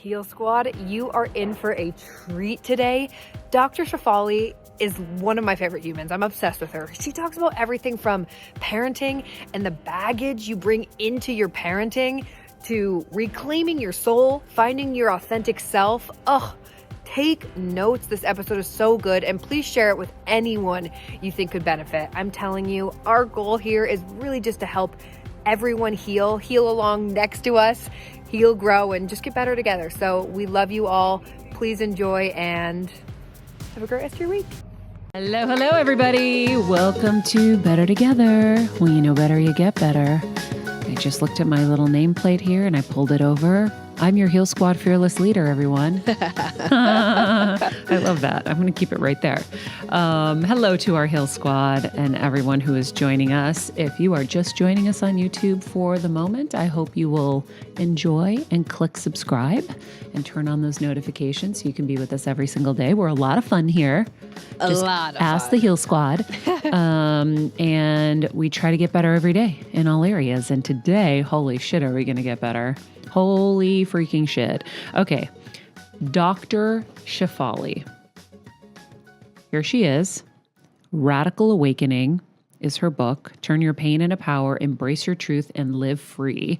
Heal Squad, you are in for a treat today. Dr. Shefali is one of my favorite humans. I'm obsessed with her. She talks about everything from parenting and the baggage you bring into your parenting to reclaiming your soul, finding your authentic self. Take notes. This episode is so good, and please share it with anyone you think could benefit. I'm telling you, our goal here is really just to help everyone heal along next to us, heal, grow, and just get better together. So we love you all. Please enjoy and have a great rest of your week. Hello, everybody. Welcome to Better Together. When you know better, you get better. I just looked at my little nameplate here and I pulled it over. I'm your Heal Squad fearless leader, everyone. I love that. I'm going to keep it right there. Hello to our Heal Squad and everyone who is joining us. If you are just joining us on YouTube for the moment, I hope you will enjoy and click subscribe and turn on those notifications so you can be with us every single day. We're a lot of fun here. Ask the Heal Squad. And we try to get better every day in all areas. And today, holy shit, are we going to get better? Holy freaking shit. Okay. Dr. Shefali. Here she is. Radical Awakening is her book. Turn your pain into power, embrace your truth, and live free.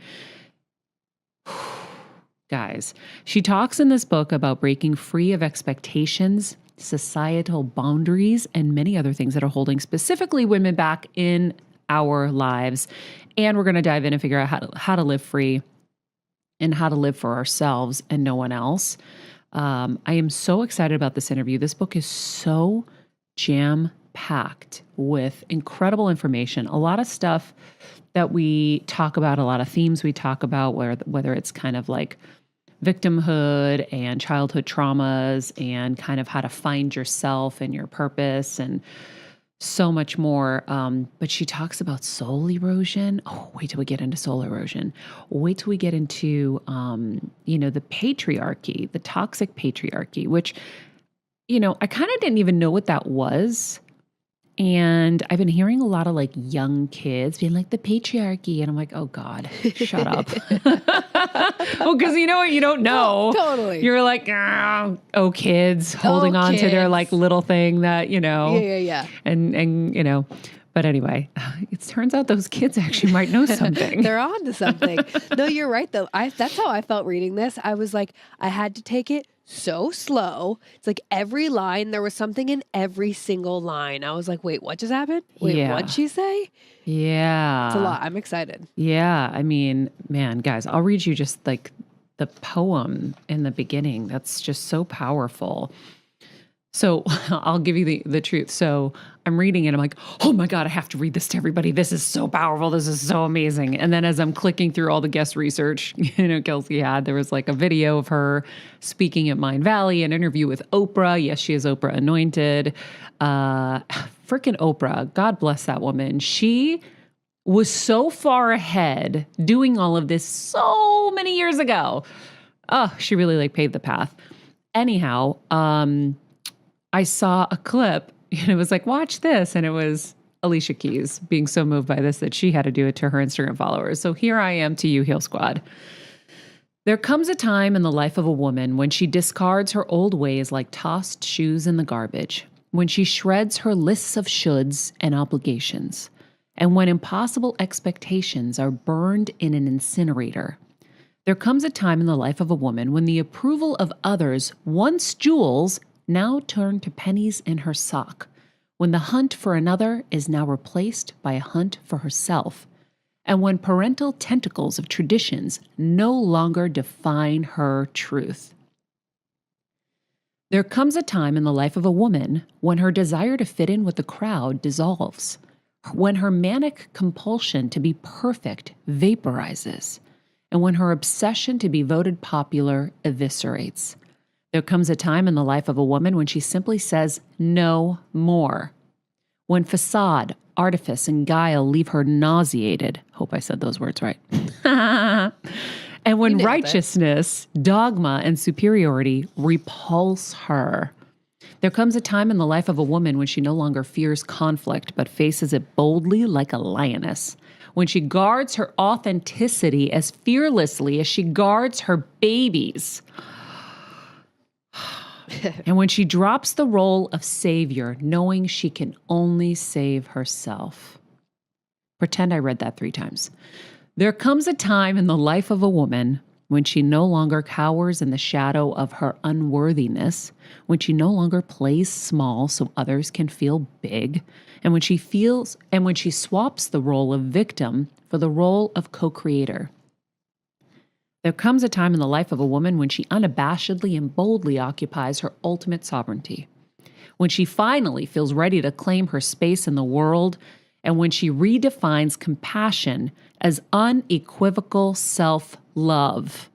Guys, she talks in this book about breaking free of expectations, societal boundaries, and many other things that are holding specifically women back in our lives. And we're going to dive in and figure out how to live free and how to live for ourselves and no one else. I am so excited about this interview. This book is so jam-packed with incredible information, a lot of stuff that we talk about, a lot of themes we talk about, whether it's kind of like victimhood and childhood traumas and kind of how to find yourself and your purpose and so much more. But she talks about soul erosion. Oh, wait till we get into soul erosion. Wait till we get into, the patriarchy, the toxic patriarchy, which, I kind of didn't even know what that was. And I've been hearing a lot of like young kids being like the patriarchy. And I'm like, oh God, shut up. Well, because you know what? You don't know. Oh, totally. You're like, kids holding on to their like little thing that, Yeah. And but anyway, it turns out those kids actually might know something. They're on to something. No, you're right though. That's how I felt reading this. I was like, I had to take it so slow. It's like every line, there was something in every single line. I was like, wait, what just happened? Wait, what'd she say? Yeah. It's a lot. I'm excited. Yeah. I mean, man, guys, I'll read you just like the poem in the beginning. That's just so powerful. So I'll give you the truth. So I'm reading it. I'm like, oh my God, I have to read this to everybody. This is so powerful. This is so amazing. And then as I'm clicking through all the guest research, Kelsey had, there was like a video of her speaking at Mind Valley, an interview with Oprah. Yes, she is Oprah anointed. Freaking Oprah. God bless that woman. She was so far ahead doing all of this so many years ago. Oh, she really like paved the path. Anyhow, I saw a clip and it was like, watch this. And it was Alicia Keys being so moved by this that she had to do it to her Instagram followers. So here I am to you, Heal Squad. There comes a time in the life of a woman when she discards her old ways like tossed shoes in the garbage, when she shreds her lists of shoulds and obligations, and when impossible expectations are burned in an incinerator. There comes a time in the life of a woman when the approval of others, once jewels, now turn to pennies in her sock, when the hunt for another is now replaced by a hunt for herself, and when parental tentacles of traditions no longer define her truth. There comes a time in the life of a woman when her desire to fit in with the crowd dissolves, when her manic compulsion to be perfect vaporizes, and when her obsession to be voted popular eviscerates. There comes a time in the life of a woman when she simply says no more. When facade, artifice, and guile leave her nauseated. Hope I said those words right. And when righteousness, dogma, and superiority repulse her. There comes a time in the life of a woman when she no longer fears conflict, but faces it boldly like a lioness. When she guards her authenticity as fearlessly as she guards her babies. And when she drops the role of savior, knowing she can only save herself. Pretend I read that 3 times. There comes a time in the life of a woman when she no longer cowers in the shadow of her unworthiness, when she no longer plays small so others can feel big, and when she swaps the role of victim for the role of co-creator. There comes a time in the life of a woman when she unabashedly and boldly occupies her ultimate sovereignty, when she finally feels ready to claim her space in the world, and when she redefines compassion as unequivocal self-love.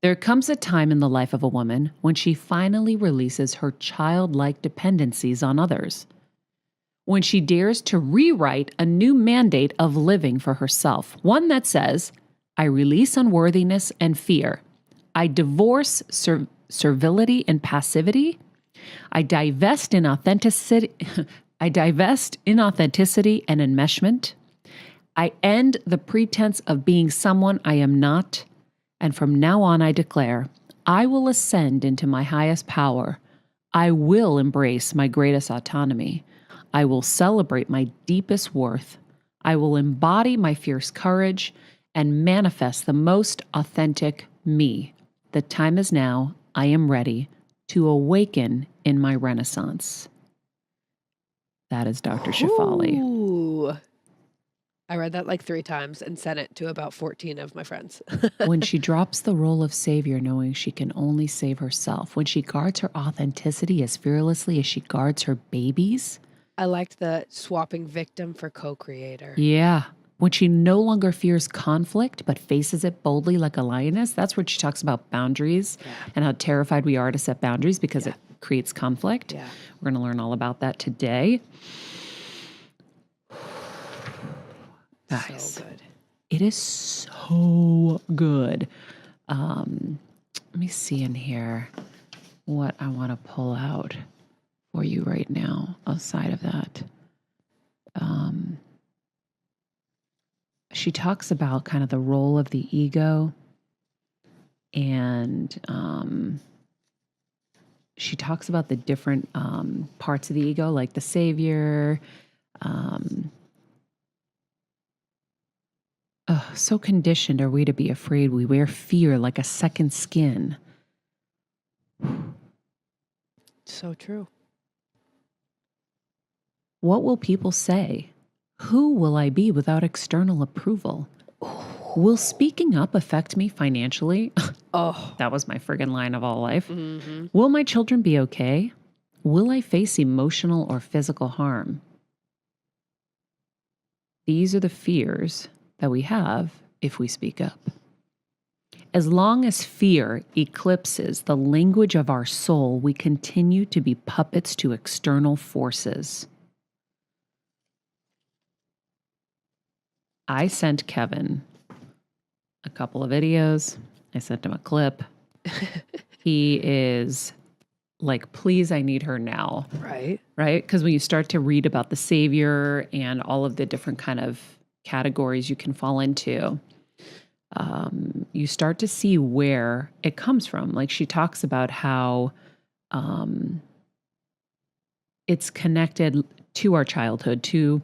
There comes a time in the life of a woman when she finally releases her childlike dependencies on others, when she dares to rewrite a new mandate of living for herself, one that says, I release unworthiness and fear. I divorce servility and passivity. I divest in authenticity. I divest inauthenticity and enmeshment. I end the pretense of being someone I am not. And from now on, I declare, I will ascend into my highest power. I will embrace my greatest autonomy. I will celebrate my deepest worth. I will embody my fierce courage and manifest the most authentic me. The time is now. I am ready to awaken in my renaissance. That is Dr. Shefali. Ooh. I read that like 3 times and sent it to about 14 of my friends. When she drops the role of savior, knowing she can only save herself, when she guards her authenticity as fearlessly as she guards her babies. I liked the swapping victim for co-creator. Yeah. When she no longer fears conflict, but faces it boldly like a lioness. That's where she talks about boundaries and how terrified we are to set boundaries because it creates conflict. Yeah. We're going to learn all about that today. Guys, So good. it is so good. Let me see in here what I want to pull out for you right now outside of that. She talks about kind of the role of the ego, and she talks about the different parts of the ego, like the savior. So conditioned are we to be afraid. We wear fear like a second skin. So true. What will people say? Who will I be without external approval? Will speaking up affect me financially? Oh. That was my friggin' line of all life. Mm-hmm. Will my children be okay? Will I face emotional or physical harm? These are the fears that we have if we speak up. As long as fear eclipses the language of our soul, we continue to be puppets to external forces. I sent Kevin a couple of videos. I sent him a clip. He is like, please, I need her now. Right. Right? Because when you start to read about the savior and all of the different kind of categories you can fall into, you start to see where it comes from. Like she talks about how it's connected to our childhood, to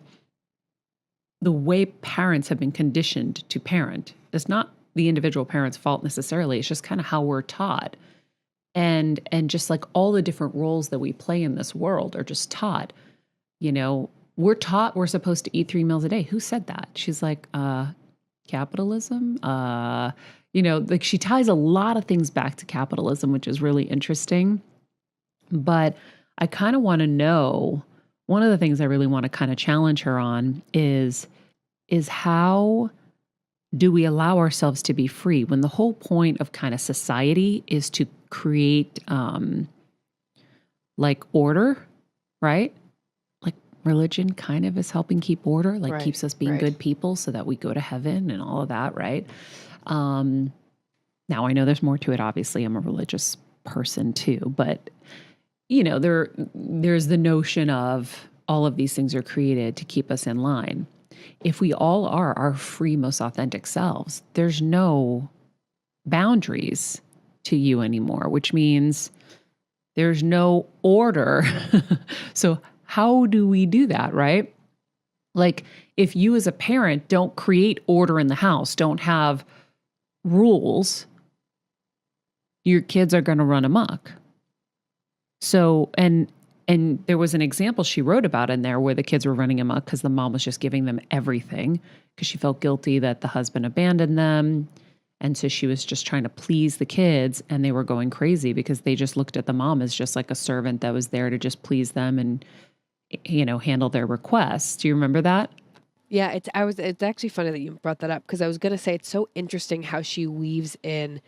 the way parents have been conditioned to parent. It's not the individual parent's fault necessarily. It's just kind of how we're taught. And just like all the different roles that we play in this world are just taught. You know, we're taught we're supposed to eat 3 meals a day. Who said that? She's like, capitalism? You know, like she ties a lot of things back to capitalism, which is really interesting. But I kind of want to know, one of the things I really want to kind of challenge her on is how do we allow ourselves to be free when the whole point of kind of society is to create like order, right? Like religion kind of is helping keep order, like keeps us being good people so that we go to heaven and all of that, right? Now I know there's more to it. Obviously, I'm a religious person too, but you know, there's the notion of all of these things are created to keep us in line. If we all are our free, most authentic selves, there's no boundaries to you anymore, which means there's no order. So how do we do that, right? Like if you as a parent don't create order in the house, don't have rules, your kids are going to run amok. So, and there was an example she wrote about in there where the kids were running amok because the mom was just giving them everything because she felt guilty that the husband abandoned them. And so she was just trying to please the kids, and they were going crazy because they just looked at the mom as just like a servant that was there to just please them and, handle their requests. Do you remember that? Yeah, it's actually funny that you brought that up because I was going to say it's so interesting how she weaves in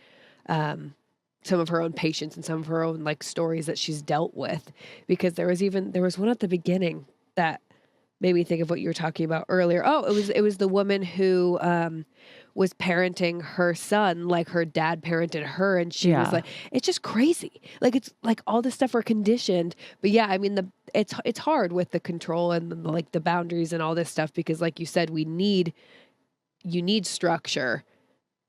some of her own patients and some of her own like stories that she's dealt with, because there was one at the beginning that made me think of what you were talking about earlier. Oh, it was the woman who was parenting her son like her dad parented her, and she was like, it's just crazy. Like it's like all this stuff we're conditioned. But yeah, I mean it's hard with the control and like the boundaries and all this stuff because like you said, you need structure,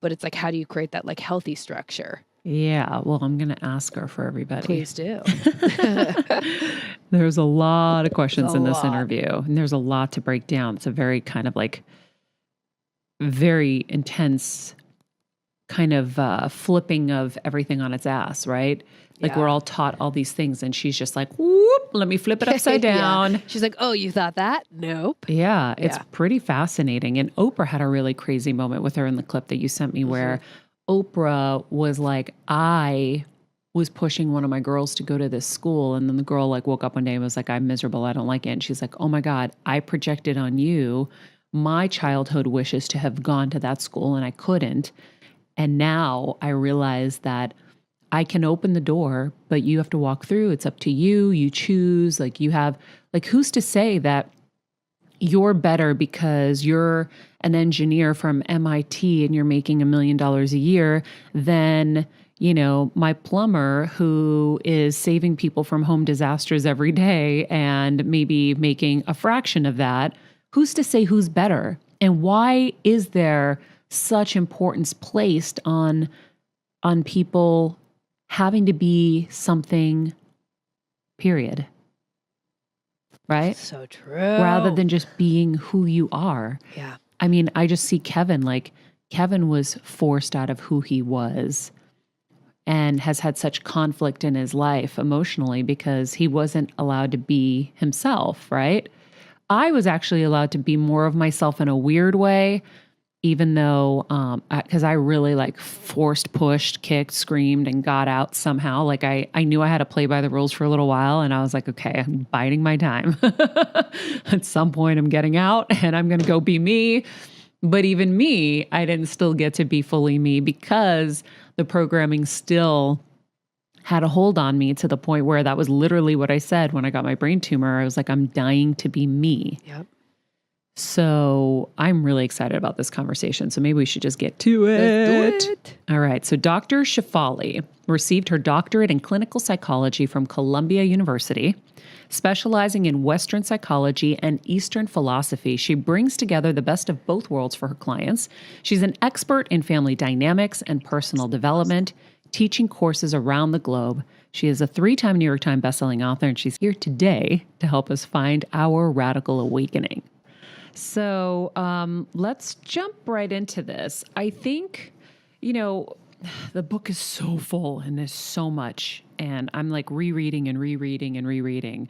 but it's like how do you create that like healthy structure? Yeah, well, I'm going to ask her for everybody. Please do. There's a lot of questions in this interview, and there's a lot to break down. It's a very kind of like very intense kind of flipping of everything on its ass, right? Like we're all taught all these things, and she's just like, whoop, let me flip it upside down. She's like, oh, you thought that? Nope. Yeah, it's pretty fascinating. And Oprah had a really crazy moment with her in the clip that you sent me where Oprah was like, I was pushing one of my girls to go to this school. And then the girl like woke up one day and was like, I'm miserable. I don't like it. And she's like, oh my God, I projected on you my childhood wishes to have gone to that school and I couldn't. And now I realize that I can open the door, but you have to walk through. It's up to you. You choose. Like you have, like, who's to say that you're better because you're an engineer from MIT and you're making $1 million a year than, my plumber who is saving people from home disasters every day and maybe making a fraction of that. Who's to say who's better? And why is there such importance placed on people having to be something, period? Right? So true. Rather than just being who you are. Yeah. I mean, I just see Kevin, like Kevin was forced out of who he was and has had such conflict in his life emotionally because he wasn't allowed to be himself, right? I was actually allowed to be more of myself in a weird way, even though, because I really like forced, pushed, kicked, screamed, and got out somehow. Like I knew I had to play by the rules for a little while, and I was like, okay, I'm biding my time. At some point, I'm getting out, and I'm going to go be me. But even me, I didn't still get to be fully me because the programming still had a hold on me to the point where that was literally what I said when I got my brain tumor. I was like, I'm dying to be me. Yep. So I'm really excited about this conversation. So maybe we should just get to it. Let's do it. All right. So Dr. Shefali received her doctorate in clinical psychology from Columbia University. Specializing in Western psychology and Eastern philosophy, she brings together the best of both worlds for her clients. She's an expert in family dynamics and personal development, teaching courses around the globe. She is a 3-time New York Times bestselling author, and she's here today to help us find our radical awakening. So let's jump right into this. I think, the book is so full and there's so much, and I'm like rereading and rereading and rereading.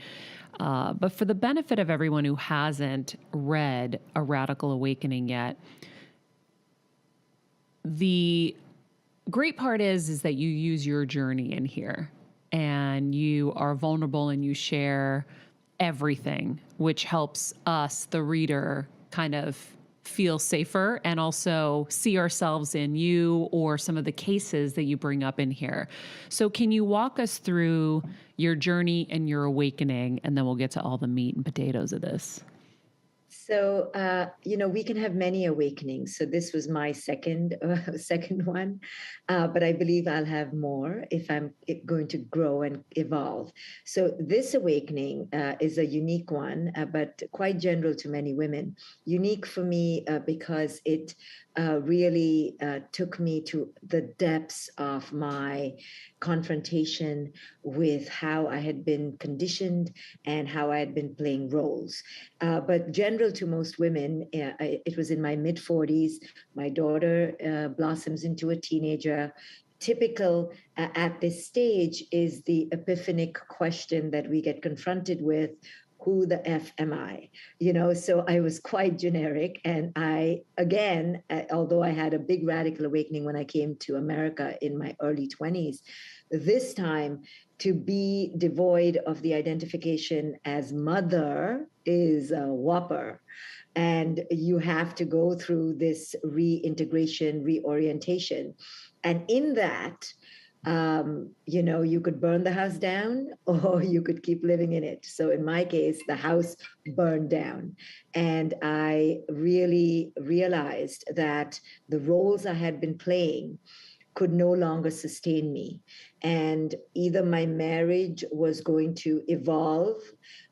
But for the benefit of everyone who hasn't read A Radical Awakening yet, the great part is that you use your journey in here and you are vulnerable and you share everything, which helps us, the reader, kind of feel safer and also see ourselves in you or some of the cases that you bring up in here. So can you walk us through your journey and your awakening, and then we'll get to all the meat and potatoes of this? So, we can have many awakenings. So this was my second one, but I believe I'll have more if I'm going to grow and evolve. So this awakening is a unique one, but quite general to many women. Unique for me because it really took me to the depths of my confrontation with how I had been conditioned and how I had been playing roles. But general to most women, it was in my mid-40s. My daughter blossoms into a teenager. Typical at this stage is the epiphanic question that we get confronted with: who the F am I? So I was quite generic. And again, although I had a big radical awakening when I came to America in my early 20s, this time to be devoid of the identification as mother is a whopper. And you have to go through this reintegration, reorientation. And in that, you could burn the house down or you could keep living in it. So in my case, the house burned down. And I really realized that the roles I had been playing could no longer sustain me. And either my marriage was going to evolve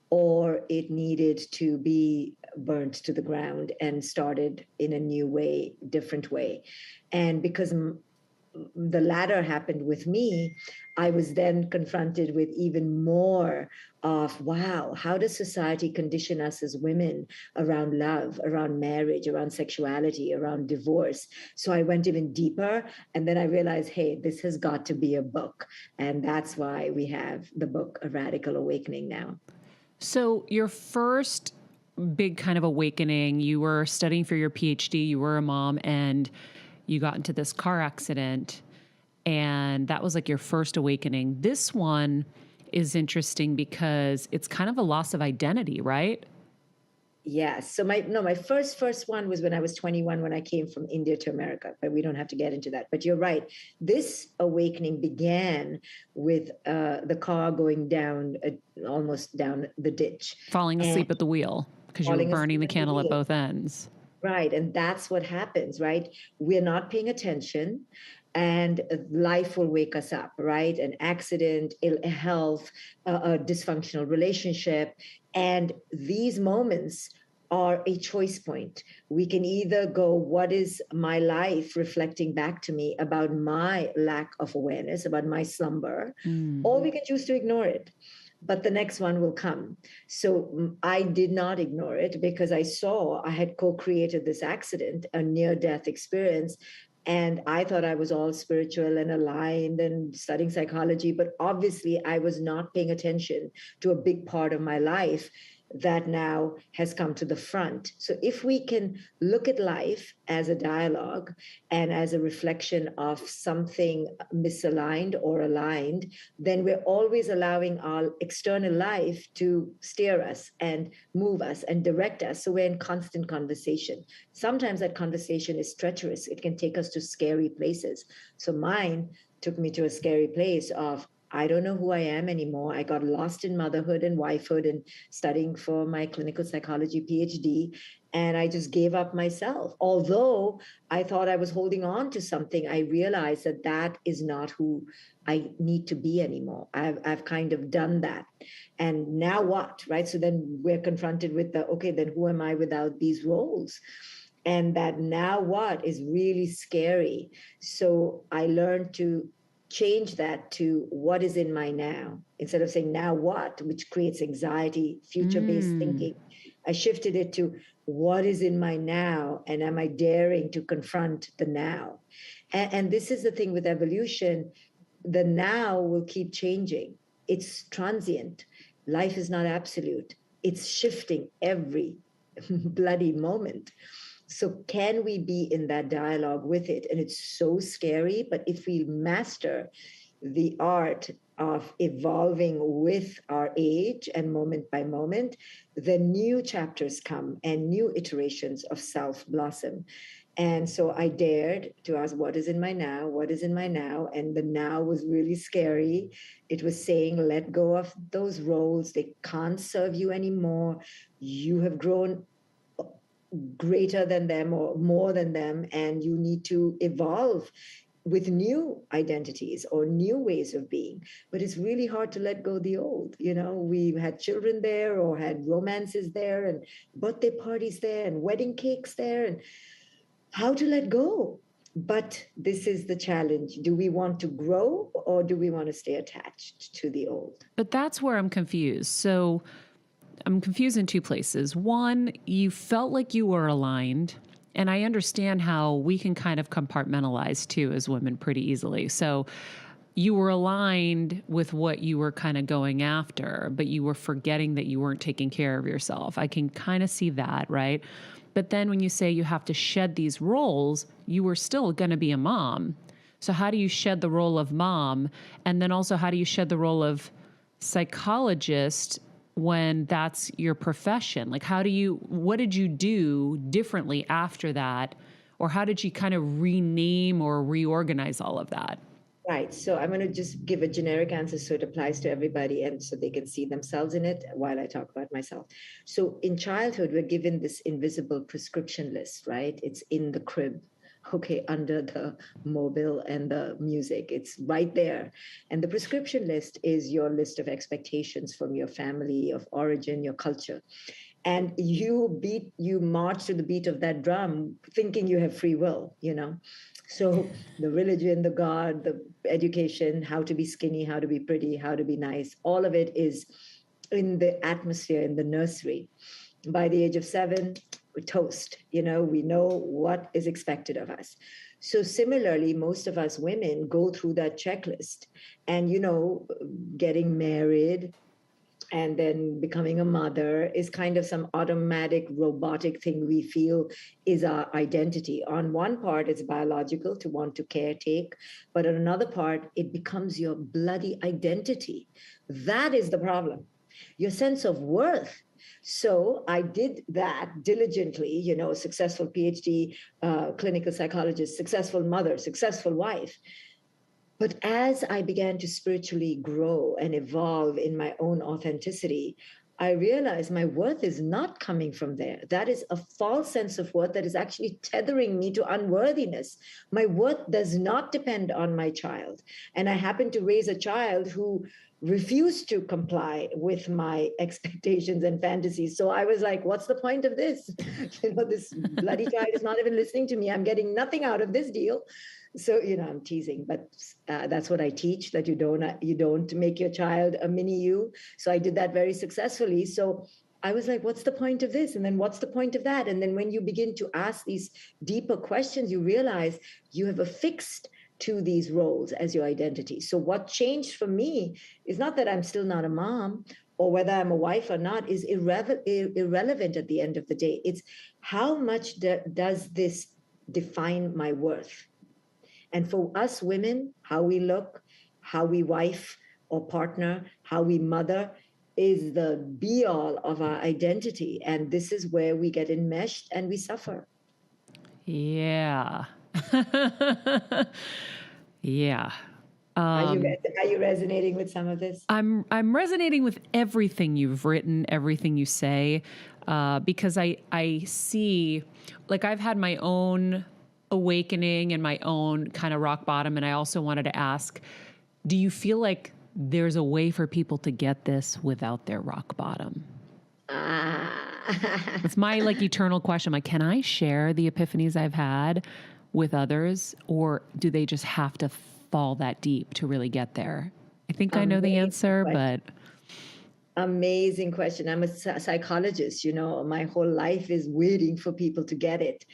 or it needed to be burnt to the ground and started in a new way, different way. And because the latter happened with me, I was then confronted with even more of, wow, how does society condition us as women around love, around marriage, around sexuality, around divorce? So I went even deeper. And then I realized, hey, this has got to be a book. And that's why we have the book, A Radical Awakening, now. So your first big kind of awakening, you were studying for your PhD, you were a mom, and you got into this car accident, and that was like your first awakening. This one is interesting because it's kind of a loss of identity, right? Yes. So my first one was when I was 21, when I came from India to America, but we don't have to get into that. But you're right. This awakening began with the car going down, almost down the ditch. Falling asleep at the wheel because you were burning the candle at both ends. Right. And that's what happens, right? We're not paying attention and life will wake us up, right? An accident, ill health, a dysfunctional relationship. And these moments are a choice point. We can either go, what is my life reflecting back to me about my lack of awareness, about my slumber, or we can choose to ignore it. But the next one will come. So I did not ignore it because I saw I had co-created this accident, a near-death experience, and I thought I was all spiritual and aligned and studying psychology, but obviously I was not paying attention to a big part of my life that now has come to the front. So if we can look at life as a dialogue and as a reflection of something misaligned or aligned, then we're always allowing our external life to steer us and move us and direct us. So we're in constant conversation. Sometimes that conversation is treacherous. It can take us to scary places. So mine took me to a scary place of, I don't know who I am anymore. I got lost in motherhood and wifehood and studying for my clinical psychology PhD. And I just gave up myself. Although I thought I was holding on to something, I realized that that is not who I need to be anymore. I've kind of done that. And now what, right? So then we're confronted with okay, then who am I without these roles? And that now what is really scary. So I learned to change that to what is in my now, instead of saying now what, which creates anxiety, future-based thinking. I shifted it to what is in my now, and am I daring to confront the now? And this is the thing with evolution, the now will keep changing. It's transient. Life is not absolute. It's shifting every bloody moment. So can we be in that dialogue with it? And it's so scary, but if we master the art of evolving with our age and moment by moment, then new chapters come and new iterations of self blossom. And so I dared to ask, what is in my now? What is in my now? And the now was really scary. It was saying, let go of those roles. They can't serve you anymore. You have grown greater than them or more than them, and you need to evolve with new identities or new ways of being. But it's really hard to let go the old. We had children there or had romances there and birthday parties there and wedding cakes there, and how to let go. But this is the challenge. Do we want to grow or do we want to stay attached to the old? But that's where I'm confused. So I'm confused in two places. One, you felt like you were aligned. And I understand how we can kind of compartmentalize too as women pretty easily. So you were aligned with what you were kind of going after, but you were forgetting that you weren't taking care of yourself. I can kind of see that, right? But then when you say you have to shed these roles, you were still going to be a mom. So how do you shed the role of mom? And then also, how do you shed the role of psychologist when that's your profession? Like, what did you do differently after that? Or how did you kind of rename or reorganize all of that? Right. So I'm going to just give a generic answer so it applies to everybody and so they can see themselves in it while I talk about myself. So in childhood, we're given this invisible prescription list, right? It's in the crib, okay, under the mobile and the music. It's right there. And the prescription list is your list of expectations from your family of origin, your culture. And you march to the beat of that drum thinking you have free will, So the religion, the God, the education, how to be skinny, how to be pretty, how to be nice, all of it is in the atmosphere, in the nursery. By the age of 7, we toast, we know what is expected of us. So similarly, most of us women go through that checklist and, getting married, and then becoming a mother is kind of some automatic robotic thing we feel is our identity. On one part, it's biological to want to caretake, but on another part, it becomes your bloody identity. That is the problem. Your sense of worth. So I did that diligently, successful PhD, clinical psychologist, successful mother, successful wife. But as I began to spiritually grow and evolve in my own authenticity, I realized my worth is not coming from there. That is a false sense of worth that is actually tethering me to unworthiness. My worth does not depend on my child. And I happened to raise a child who refused to comply with my expectations and fantasies. So I was like, what's the point of this? This bloody child is not even listening to me. I'm getting nothing out of this deal. So, I'm teasing, but that's what I teach, that you don't make your child a mini you. So I did that very successfully. So I was like, what's the point of this? And then what's the point of that? And then when you begin to ask these deeper questions, you realize you have affixed to these roles as your identity. So what changed for me is not that I'm still not a mom, or whether I'm a wife or not is irrelevant at the end of the day. It's how much does this define my worth? And for us women, how we look, how we wife or partner, how we mother is the be all of our identity. And this is where we get enmeshed and we suffer. Yeah. Yeah. Are you resonating with some of this? I'm resonating with everything you've written, everything you say, because I see, like, I've had my own awakening and my own kind of rock bottom. And I also wanted to ask, do you feel like there's a way for people to get this without their rock bottom? It's my eternal question. Like, can I share the epiphanies I've had with others, or do they just have to fall that deep to really get there? I think I know the answer, but... Amazing question. I'm a psychologist, my whole life is waiting for people to get it.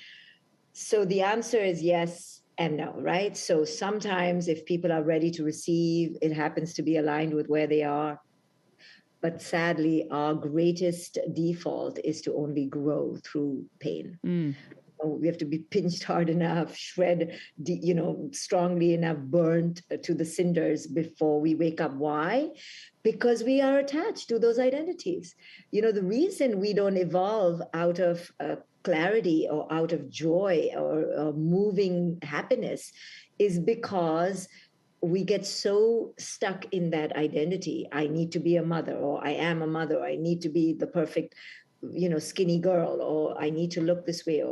So the answer is yes and no, right? So sometimes if people are ready to receive, it happens to be aligned with where they are. But sadly, our greatest default is to only grow through pain. We have to be pinched hard enough, shred, strongly enough, burnt to the cinders before we wake up. Why? Because we are attached to those identities. The reason we don't evolve out of clarity or out of joy or moving happiness is because we get so stuck in that identity. I need to be a mother, or I am a mother, or I need to be the perfect, skinny girl, or I need to look this way.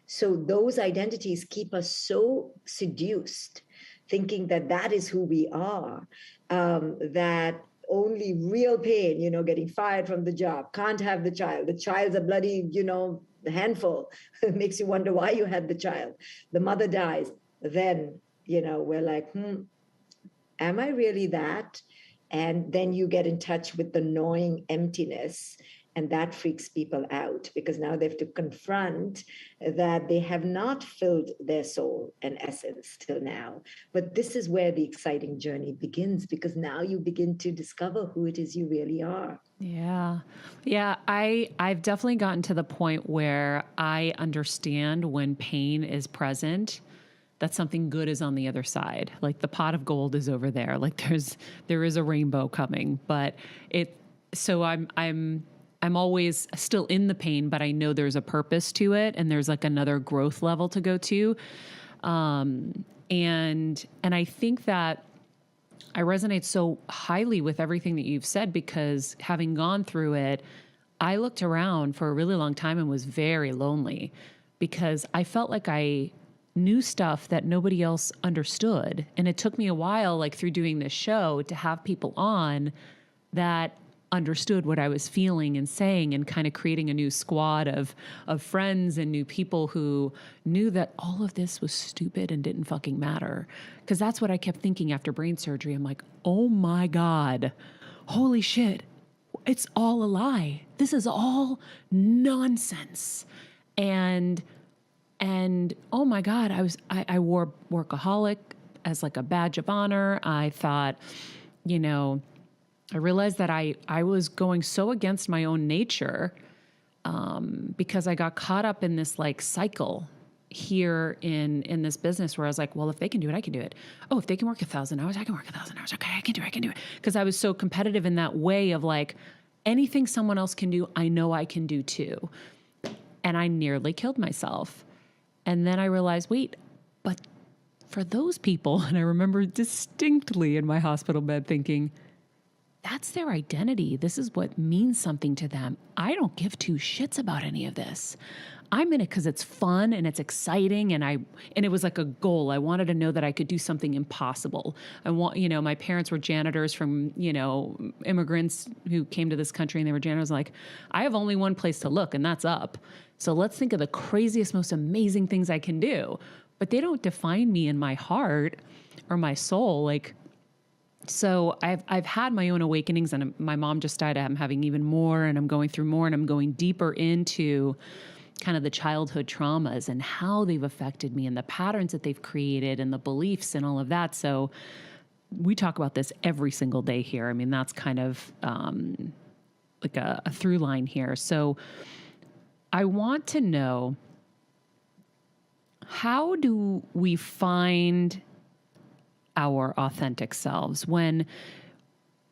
So those identities keep us so seduced, thinking that is who we are, that only real pain, getting fired from the job, can't have the child. The child's a bloody, the handful. It makes you wonder why you had the child. The mother dies. Then, we're like, am I really that? And then you get in touch with the gnawing emptiness. And that freaks people out because now they have to confront that they have not filled their soul and essence till now. But this is where the exciting journey begins, because now you begin to discover who it is you really are. Yeah. Yeah. I've definitely gotten to the point where I understand when pain is present, that something good is on the other side. Like the pot of gold is over there. Like there is a rainbow coming, but so I'm always still in the pain, but I know there's a purpose to it. And there's like another growth level to go to. And I think that I resonate so highly with everything that you've said, because having gone through it, I looked around for a really long time and was very lonely because I felt like I knew stuff that nobody else understood. And it took me a while, like through doing this show, to have people on that understood what I was feeling and saying, and kind of creating a new squad of friends and new people who knew that all of this was stupid and didn't fucking matter. Because that's what I kept thinking after brain surgery. I'm like, oh my God, holy shit, it's all a lie. This is all nonsense. And oh my God, I wore workaholic as like a badge of honor. I thought, I realized that I was going so against my own nature because I got caught up in this like cycle here in this business where I was like, well, if they can do it, I can do it. Oh, if they can work 1,000 hours, I can work 1,000 hours. Okay, I can do it. Because I was so competitive in that way of like, anything someone else can do, I know I can do too. And I nearly killed myself. And then I realized, wait, but for those people, and I remember distinctly in my hospital bed thinking, that's their identity. This is what means something to them. I don't give two shits about any of this. I'm in it because it's fun and it's exciting, and it was like a goal. I wanted to know that I could do something impossible. My parents were janitors from, immigrants who came to this country, and they were janitors. Like, I have only one place to look, and that's up. So let's think of the craziest, most amazing things I can do. But they don't define me in my heart or my soul. Like, so I've had my own awakenings, and my mom just died. I'm having even more, and I'm going through more, and I'm going deeper into kind of the childhood traumas and how they've affected me and the patterns that they've created and the beliefs and all of that. So we talk about this every single day here. I mean, that's kind of like a through line here. So I want to know, how do we find our authentic selves when,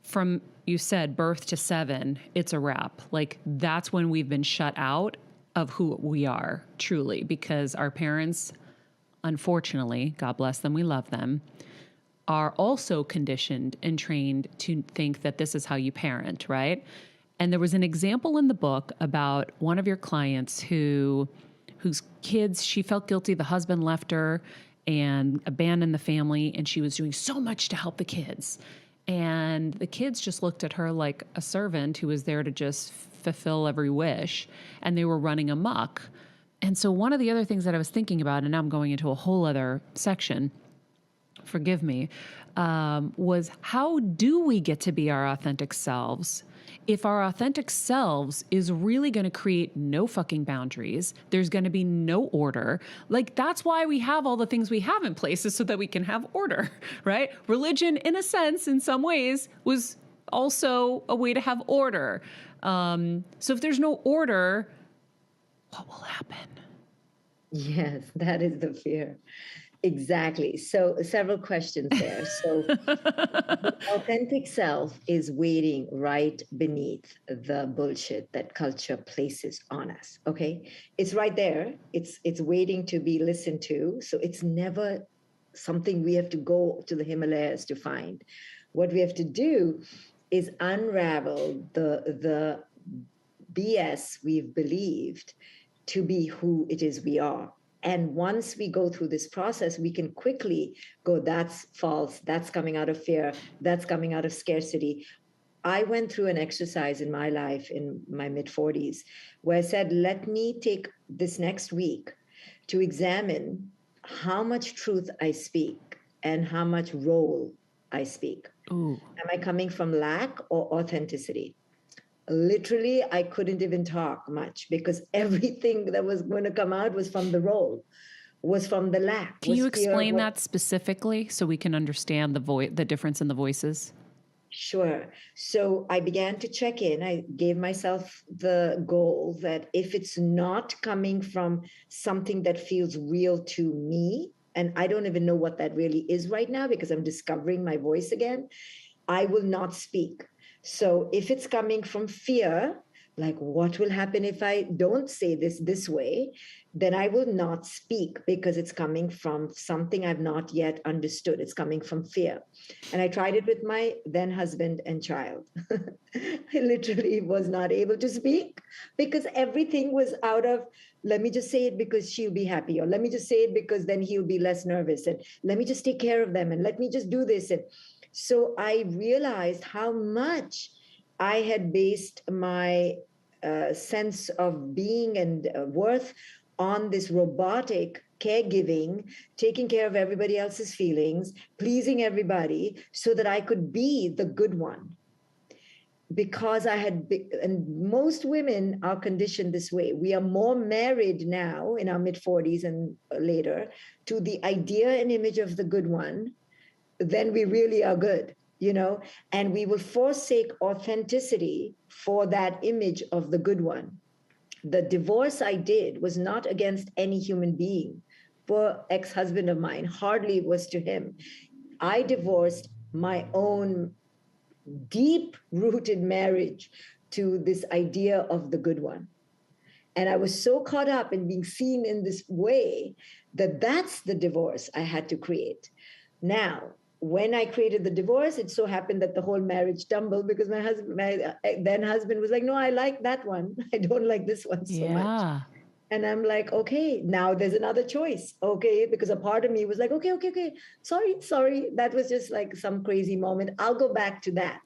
from, you said, birth to 7, it's a wrap? Like, that's when we've been shut out of who we are truly, because our parents, unfortunately, God bless them, we love them, are also conditioned and trained to think that this is how you parent, right? And there was an example in the book about one of your clients whose kids, she felt guilty. The husband left her and abandoned the family, and she was doing so much to help the kids. And the kids just looked at her like a servant who was there to just fulfill every wish, and they were running amok. And so one of the other things that I was thinking about, and now I'm going into a whole other section, forgive me, was how do we get to be our authentic selves? If our authentic selves is really going to create no fucking boundaries, there's going to be no order. Like, that's why we have all the things we have in place, is so that we can have order, right? Religion, in a sense, in some ways, was also a way to have order. So if there's no order, what will happen? Yes, that is the fear. Exactly. So several questions there. So the authentic self is waiting right beneath the bullshit that culture places on us. Okay. It's right there. It's waiting to be listened to. So it's never something we have to go to the Himalayas to find. What we have to do is unravel the BS we've believed to be who it is we are. And once we go through this process, we can quickly go, that's false, that's coming out of fear, that's coming out of scarcity. I went through an exercise in my life in my mid 40s where I said, let me take this next week to examine how much truth I speak and how much role I speak. Ooh. Am I coming from lack or authenticity? Literally, I couldn't even talk much because everything that was going to come out was from the role, was from the lack. Can you was fear of explain what- that specifically so we can understand the difference in the voices? Sure. So I began to check in. I gave myself the goal that if it's not coming from something that feels real to me, and I don't even know what that really is right now because I'm discovering my voice again, I will not speak. So if it's coming from fear, like what will happen if I don't say this way, then I will not speak because it's coming from something I've not yet understood. It's coming from fear. And I tried it with my then husband and child. I literally was not able to speak because everything was out of, let me just say it because she'll be happy, or let me just say it because then he'll be less nervous, and let me just take care of them, and let me just do this. And so I realized how much I had based my sense of being and worth on this robotic caregiving, taking care of everybody else's feelings, pleasing everybody so that I could be the good one. Because and most women are conditioned this way. We are more married now in our mid 40s and later to the idea and image of the good one than we really are good, and we will forsake authenticity for that image of the good one. The divorce I did was not against any human being. Poor ex-husband of mine, hardly was to him. I divorced my own deep-rooted marriage to this idea of the good one. And I was so caught up in being seen in this way that that's the divorce I had to create. Now, when I created the divorce, it so happened that the whole marriage tumbled because my then husband was like, no, I like that one. I don't like this one so much. And I'm like, okay, now there's another choice. Okay, because a part of me was like, okay. Sorry. That was just like some crazy moment. I'll go back to that.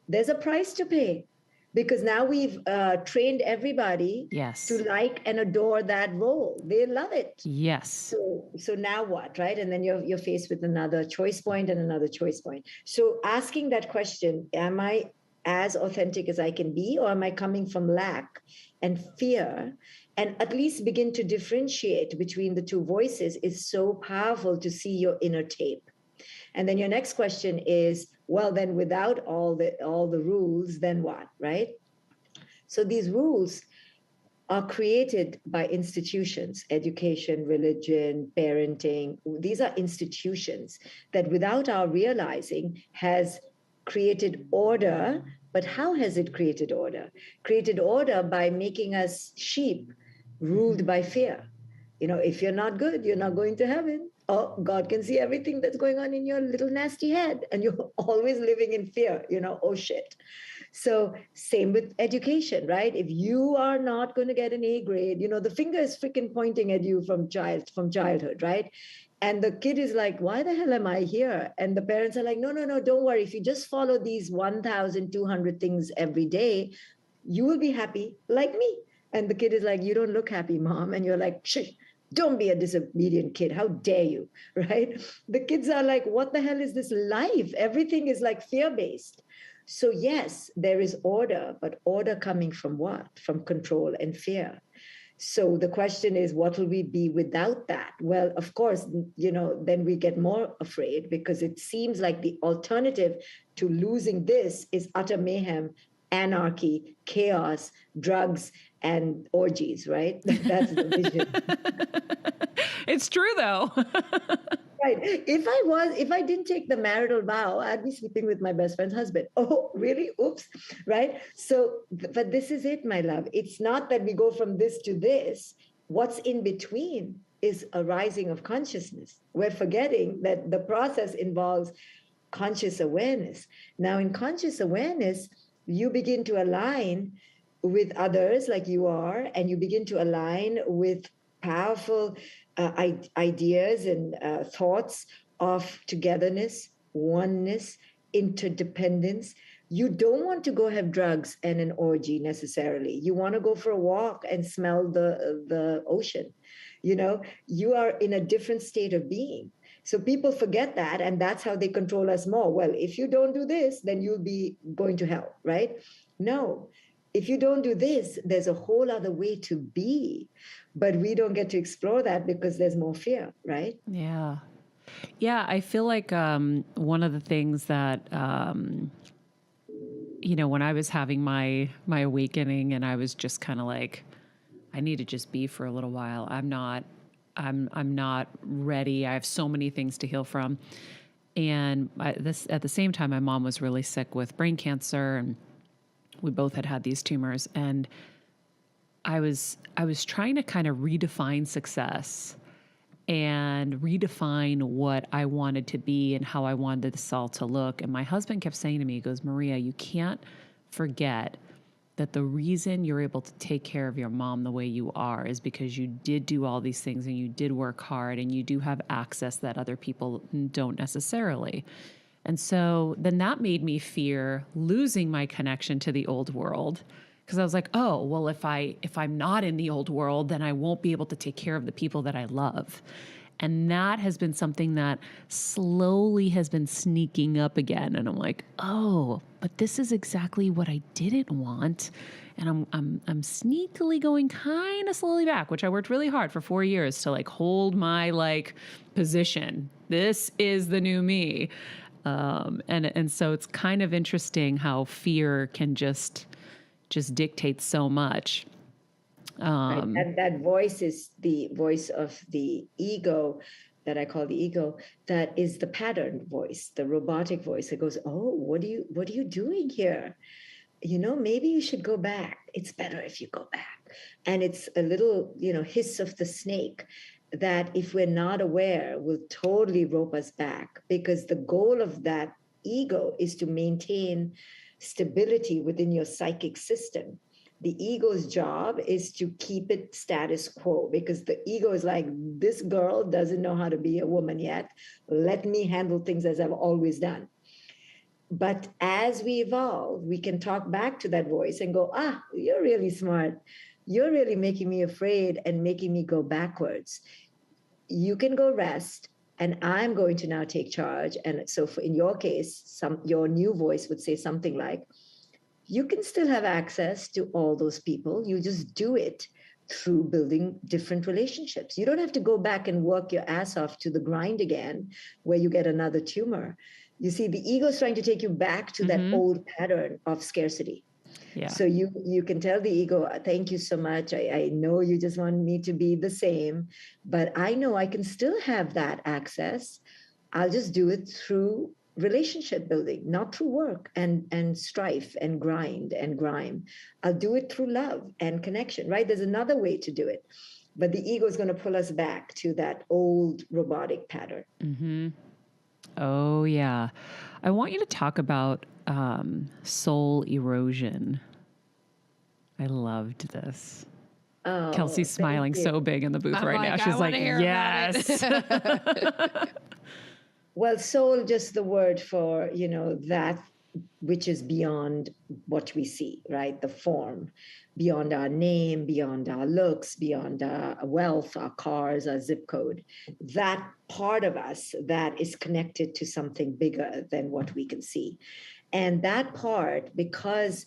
There's a price to pay because now we've trained everybody to like and adore that role. They love it. Yes. So now what, right? And then you're faced with another choice point and another choice point. So asking that question, am I as authentic as I can be, or am I coming from lack and fear? And at least begin to differentiate between the two voices is so powerful to see your inner tape. And then your next question is, well, then without all the rules, then what, right? So these rules are created by institutions, education, religion, parenting. These are institutions that without our realizing has created order. But how has it created order? Created order by making us sheep ruled by fear. If you're not good, you're not going to heaven. Oh, God can see everything that's going on in your little nasty head. And you're always living in fear, oh shit. So same with education, right? If you are not going to get an A grade, the finger is freaking pointing at you from childhood, right? And the kid is like, why the hell am I here? And the parents are like, no, don't worry. If you just follow these 1,200 things every day, you will be happy like me. And the kid is like, you don't look happy, mom. And you're like, shh, don't be a disobedient kid. How dare you, right? The kids are like, what the hell is this life? Everything is like fear-based. So yes, there is order, but order coming from what? From control and fear. So the question is, what will we be without that? Well, of course, then we get more afraid because it seems like the alternative to losing this is utter mayhem, anarchy, chaos, drugs, and orgies, right? That's the vision. It's true, though. Right. If I didn't take the marital vow, I'd be sleeping with my best friend's husband. Oh, really? Oops. Right. So, but this is it, my love. It's not that we go from this to this. What's in between is a rising of consciousness. We're forgetting that the process involves conscious awareness. Now, in conscious awareness, you begin to align with others like you are, and you begin to align with powerful ideas and thoughts of togetherness, oneness, interdependence, You don't want to go have drugs and an orgy necessarily. You want to go for a walk and smell the ocean. You are in a different state of being. So people forget that, and that's how they control us more. Well, if you don't do this, then you'll be going to hell, right? No. If you don't do this, there's a whole other way to be. But we don't get to explore that because there's more fear, right? Yeah. Yeah, I feel like one of the things that when I was having my awakening, and I was just kind of like, I need to just be for a little while. I'm not ready. I have so many things to heal from. And at the same time, my mom was really sick with brain cancer, and we both had these tumors. And I was trying to kind of redefine success and redefine what I wanted to be and how I wanted this all to look. And my husband kept saying to me, he goes, Maria, you can't forget that the reason you're able to take care of your mom the way you are is because you did do all these things and you did work hard and you do have access that other people don't necessarily. And so then that made me fear losing my connection to the old world, because I was like, oh, well, if I'm not in the old world, then I won't be able to take care of the people that I love. And that has been something that slowly has been sneaking up again. And I'm like, oh, but this is exactly what I didn't want. And I'm sneakily going kind of slowly back, which I worked really hard for 4 years to like hold my like position. This is the new me. And so it's kind of interesting how fear can just dictate so much. Right. And that voice is the voice of the ego, that I call the ego, that is the pattern voice, the robotic voice that goes, oh, what are you doing here? Maybe you should go back. It's better if you go back. And it's a little, hiss of the snake that, if we're not aware, will totally rope us back, because the goal of that ego is to maintain stability within your psychic system. The ego's job is to keep it status quo, because the ego is like, this girl doesn't know how to be a woman yet. Let me handle things as I've always done. But as we evolve, we can talk back to that voice and go, you're really smart. You're really making me afraid and making me go backwards. You can go rest, and I'm going to now take charge. And so in your case, your new voice would say something like, you can still have access to all those people. You just do it through building different relationships. You don't have to go back and work your ass off to the grind again, where you get another tumor. You see, the ego is trying to take you back to that old pattern of scarcity. Yeah. So you can tell the ego, thank you so much. I know you just want me to be the same, but I know I can still have that access. I'll just do it through relationship building, not through work and strife and grind and grime. I'll do it through love and connection, right? There's another way to do it. But the ego is going to pull us back to that old robotic pattern. Mm-hmm. Oh, yeah. I want you to talk about soul erosion. I loved this. Oh, Kelsey's smiling so big in the booth right now. She's like, yes. Well, soul, just the word for, that which is beyond what we see, right? The form, beyond our name, beyond our looks, beyond our wealth, our cars, our zip code. That part of us that is connected to something bigger than what we can see. And that part, because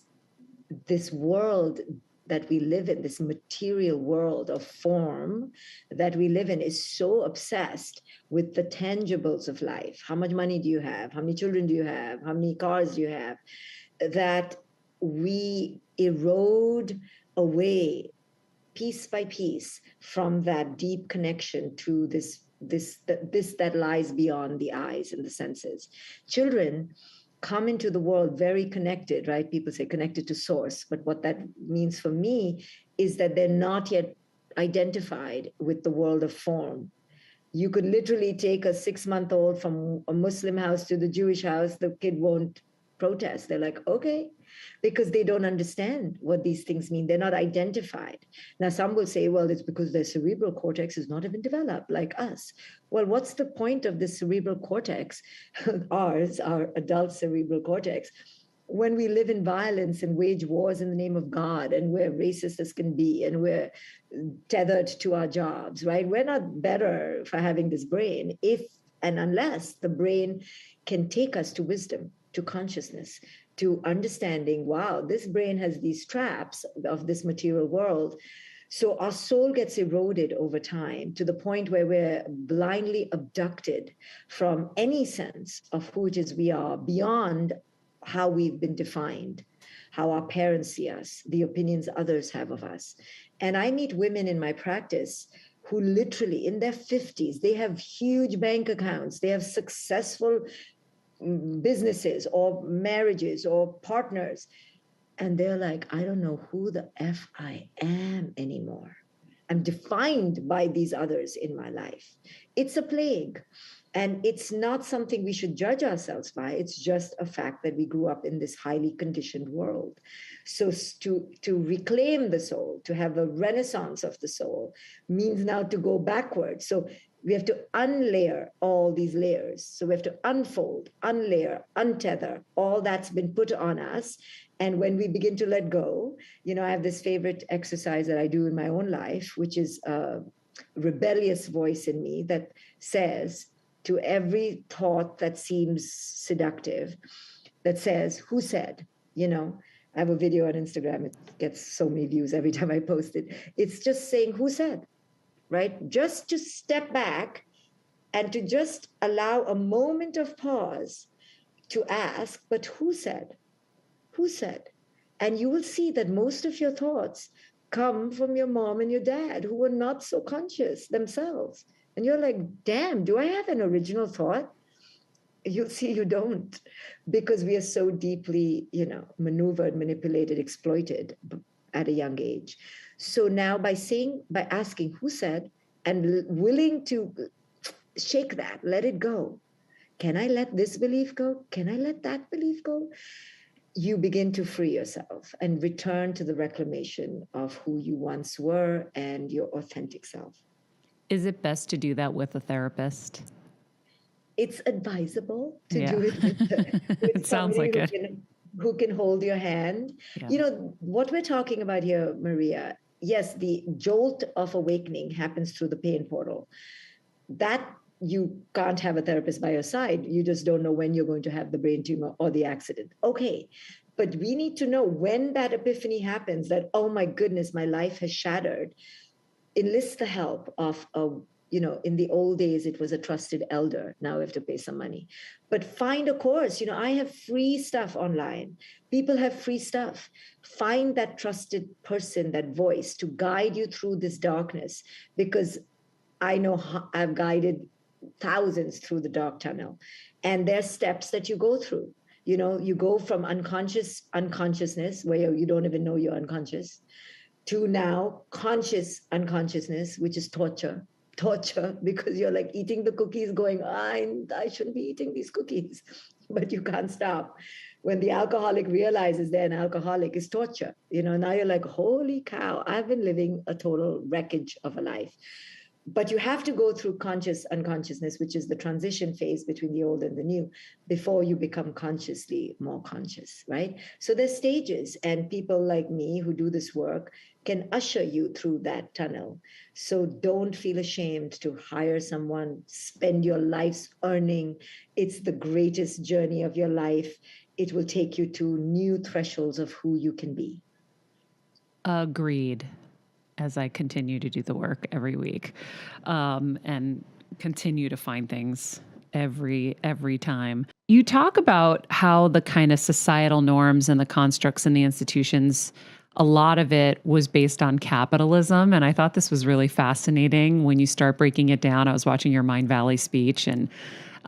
this world that we live in, this material world of form that we live in, is so obsessed with the tangibles of life. How much money do you have? How many children do you have? How many cars do you have? That we erode away piece by piece from that deep connection to this that lies beyond the eyes and the senses. Children come into the world very connected, right? People say connected to source, but what that means for me is that they're not yet identified with the world of form. You could literally take a 6-month-old from a Muslim house to the Jewish house, the kid won't protest. They're like, okay, because they don't understand what these things mean. They're not identified. Now, some will say, well, it's because their cerebral cortex is not even developed like us. Well, what's the point of this cerebral cortex, ours, our adult cerebral cortex, when we live in violence and wage wars in the name of God, and we're racist as can be, and we're tethered to our jobs, right? We're not better for having this brain if and unless the brain can take us to wisdom, to consciousness, to understanding, wow, this brain has these traps of this material world. So our soul gets eroded over time to the point where we're blindly abducted from any sense of who it is we are beyond how we've been defined, how our parents see us, the opinions others have of us. And I meet women in my practice who literally in their 50s, they have huge bank accounts, they have successful businesses or marriages or partners. And they're like, I don't know who the F I am anymore. I'm defined by these others in my life. It's a plague. And it's not something we should judge ourselves by. It's just a fact that we grew up in this highly conditioned world. So to reclaim the soul, to have a renaissance of the soul, means now to go backwards. So we have to unlayer all these layers. So we have to unfold, unlayer, untether all that's been put on us. And when we begin to let go, I have this favorite exercise that I do in my own life, which is a rebellious voice in me that says, to every thought that seems seductive, that says, who said? I have a video on Instagram. It gets so many views every time I post it. It's just saying, who said? Right? Just to step back and to just allow a moment of pause to ask, but who said? Who said? And you will see that most of your thoughts come from your mom and your dad, who were not so conscious themselves. And you're like, damn, do I have an original thought? You'll see you don't, because we are so deeply, maneuvered, manipulated, exploited at a young age. So now by asking who said, and willing to shake that, let it go. Can I let this belief go? Can I let that belief go? You begin to free yourself and return to the reclamation of who you once were and your authentic self. Is it best to do that with a therapist? It's advisable to do it with It sounds like it. Who can hold your hand. Yeah. What we're talking about here, Maria, yes, the jolt of awakening happens through the pain portal. That you can't have a therapist by your side. You just don't know when you're going to have the brain tumor or the accident. Okay. But we need to know when that epiphany happens, that, oh my goodness, my life has shattered. Enlist the help of in the old days, it was a trusted elder. Now we have to pay some money. But find a course. I have free stuff online. People have free stuff. Find that trusted person, that voice to guide you through this darkness, because I know I've guided thousands through the dark tunnel. And there's steps that you go through. You go from unconsciousness, where you don't even know you're unconscious, to now conscious unconsciousness, which is torture, because you're like eating the cookies going, I shouldn't be eating these cookies, but you can't stop. When the alcoholic realizes they're an alcoholic, is torture. Now you're like, holy cow, I've been living a total wreckage of a life. But you have to go through conscious unconsciousness, which is the transition phase between the old and the new, before you become consciously more conscious, right? So there's stages, and people like me who do this work can usher you through that tunnel. So don't feel ashamed to hire someone, spend your lives earning. It's the greatest journey of your life. It will take you to new thresholds of who you can be. Agreed. As I continue to do the work every week, and continue to find things every time. You talk about how the kind of societal norms and the constructs and the institutions, a lot of it was based on capitalism. And I thought this was really fascinating when you start breaking it down. I was watching your Mind Valley speech, and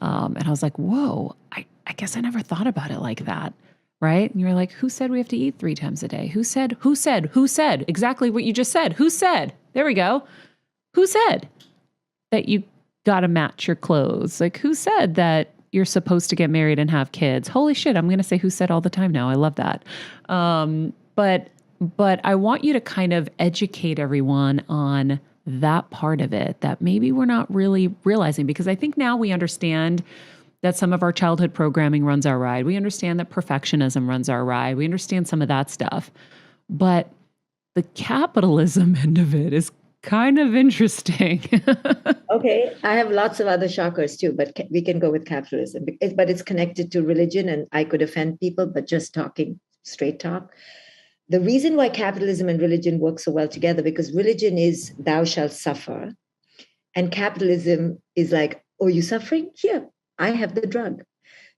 I was like, whoa, I guess I never thought about it like that. Right? And you're like, who said we have to eat 3 times a day? Who said? Exactly what you just said. Who said? There we go. Who said that you got to match your clothes? Like, who said that you're supposed to get married and have kids? Holy shit. I'm going to say who said all the time now. I love that. But I want you to kind of educate everyone on that part of it that maybe we're not really realizing, because I think now we understand that some of our childhood programming runs our ride. We understand that perfectionism runs our ride. We understand some of that stuff. But the capitalism end of it is kind of interesting. Okay, I have lots of other shockers too, but we can go with capitalism. But it's connected to religion, and I could offend people, but just talking straight talk. The reason why capitalism and religion work so well together, because religion is thou shalt suffer, and capitalism is like, oh, you suffering? Here, I have the drug.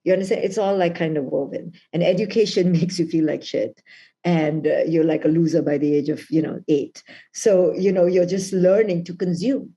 You understand? It's all like kind of woven. And education makes you feel like shit. And you're like a loser by the age of, 8. So, you're just learning to consume.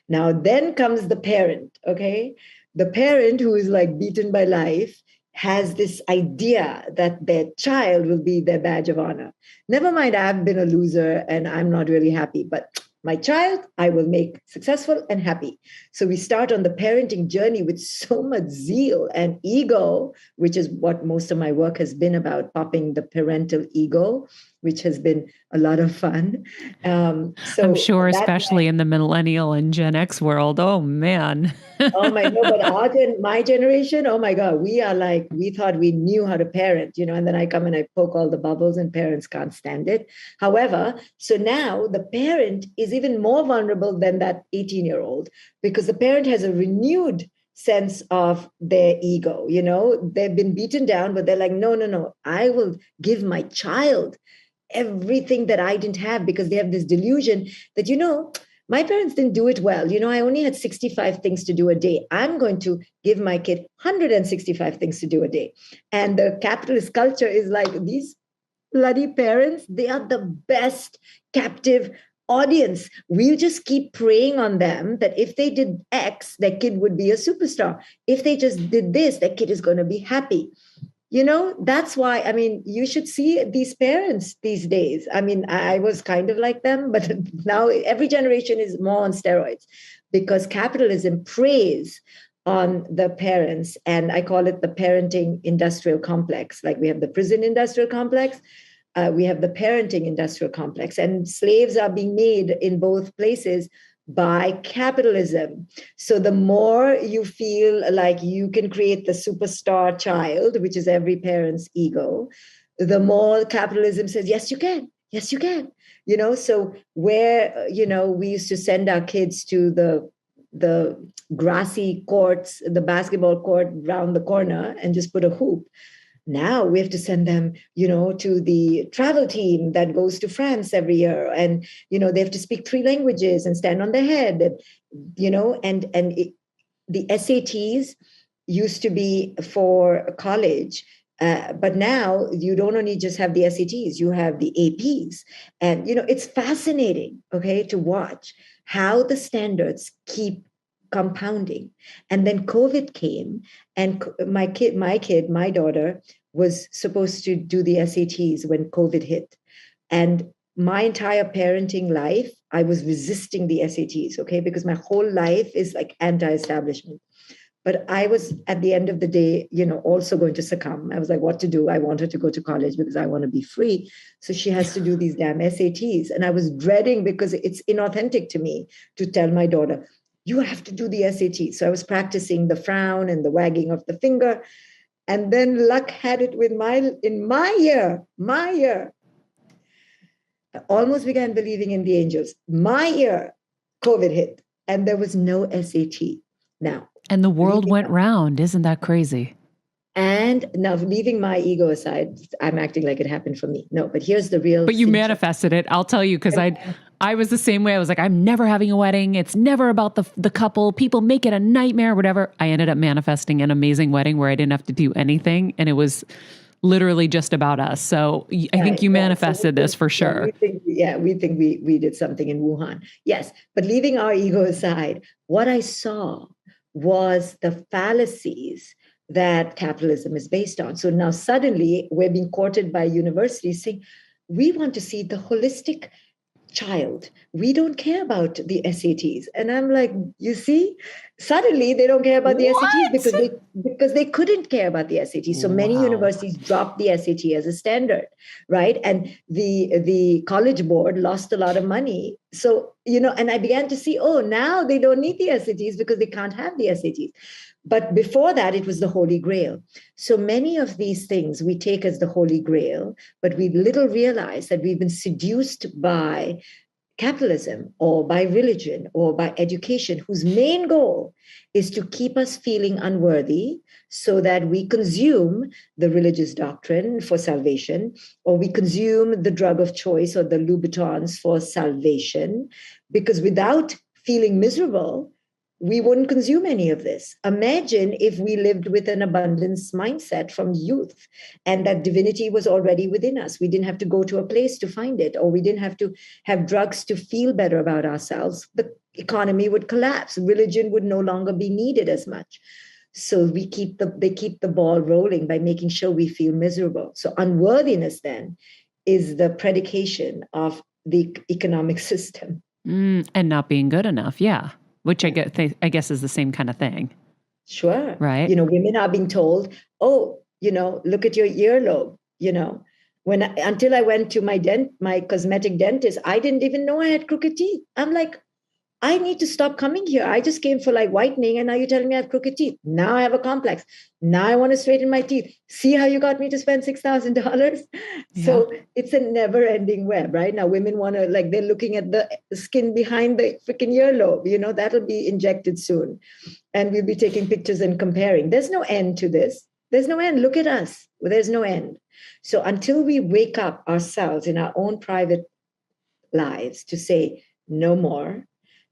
Now, then comes the parent, okay? The parent who is like beaten by life has this idea that their child will be their badge of honor. Never mind, I've been a loser and I'm not really happy, but my child, I will make successful and happy. So we start on the parenting journey with so much zeal and ego, which is what most of my work has been about, popping the parental ego, which has been a lot of fun. So I'm sure, especially in the millennial and Gen X world. Oh, man. Oh my God, but my generation, oh my God, we are like, we thought we knew how to parent, and then I come and I poke all the bubbles and parents can't stand it. However, so now the parent is even more vulnerable than that 18-year-old, because the parent has a renewed sense of their ego. They've been beaten down, but they're like, no, I will give my child everything that I didn't have, because they have this delusion that, my parents didn't do it well. I only had 65 things to do a day. I'm going to give my kid 165 things to do a day. And the capitalist culture is like, these bloody parents, they are the best captive audience. We'll just keep preying on them that if they did X, their kid would be a superstar. If they just did this, their kid is going to be happy. That's why, you should see these parents these days. I was kind of like them, but now every generation is more on steroids, because capitalism preys on the parents. And I call it the parenting industrial complex. Like we have the prison industrial complex. We have the parenting industrial complex, and slaves are being made in both places by capitalism. So the more you feel like you can create the superstar child, which is every parent's ego, the more capitalism says, yes, you can. Yes, you can. So where, we used to send our kids to the grassy courts, the basketball court around the corner and just put a hoop. Now we have to send them, to the travel team that goes to France every year. And, they have to speak 3 languages and stand on their head, the SATs used to be for college. But now you don't only just have the SATs, you have the APs. And, it's fascinating, okay, to watch how the standards keep compounding. And then COVID came, and my daughter was supposed to do the SATs when COVID hit. And my entire parenting life, I was resisting the SATs, okay, because my whole life is like anti-establishment. But I was, at the end of the day, also going to succumb. I was like, what to do? I want her to go to college because I want to be free. So she has to do these damn SATs. And I was dreading, because it's inauthentic to me to tell my daughter, you have to do the SAT. So I was practicing the frown and the wagging of the finger. And then luck had it with in my year, I almost began believing in the angels. My year, COVID hit, and there was no SAT. Now. And the world went round. Isn't that crazy? And now, leaving my ego aside, I'm acting like it happened for me. No, but here's the real. But you manifested it. I'll tell you, because I was the same way. I was like, I'm never having a wedding. It's never about the couple. People make it a nightmare, whatever. I ended up manifesting an amazing wedding where I didn't have to do anything. And it was literally just about us. So I think you manifested this for sure. We think we did something in Wuhan. Yes. But leaving our ego aside, what I saw was the fallacies that capitalism is based on. So now suddenly we're being courted by universities saying, we want to see the holistic child. We don't care about the SATs. And I'm like, you see, suddenly they don't care about the SATs because they couldn't care about the SATs. So many universities dropped the SAT as a standard, right? And the college board lost a lot of money. So, and I began to see, now they don't need the SATs because they can't have the SATs. But before that, it was the Holy Grail. So many of these things we take as the Holy Grail, but we little realize that we've been seduced by capitalism or by religion or by education, whose main goal is to keep us feeling unworthy so that we consume the religious doctrine for salvation, or we consume the drug of choice or the Louboutins for salvation, because without feeling miserable, we wouldn't consume any of this. Imagine if we lived with an abundance mindset from youth and that divinity was already within us. We didn't have to go to a place to find it, or we didn't have to have drugs to feel better about ourselves. The economy would collapse. Religion would no longer be needed as much. So they keep the ball rolling by making sure we feel miserable. So unworthiness then is the predication of the economic system. And not being good enough. Yeah. Which I guess is the same kind of thing. Sure. Right. Women are being told, oh, look at your earlobe. Until I went to my cosmetic dentist, I didn't even know I had crooked teeth. I'm like, I need to stop coming here. I just came for whitening, and now you're telling me I have crooked teeth. Now I have a complex. Now I want to straighten my teeth. See how you got me to spend $6,000? Yeah. So it's a never-ending web, right? Now women want to, they're looking at the skin behind the freaking earlobe. That'll be injected soon. And we'll be taking pictures and comparing. There's no end to this. There's no end. Look at us. There's no end. So until we wake up ourselves in our own private lives to say no more,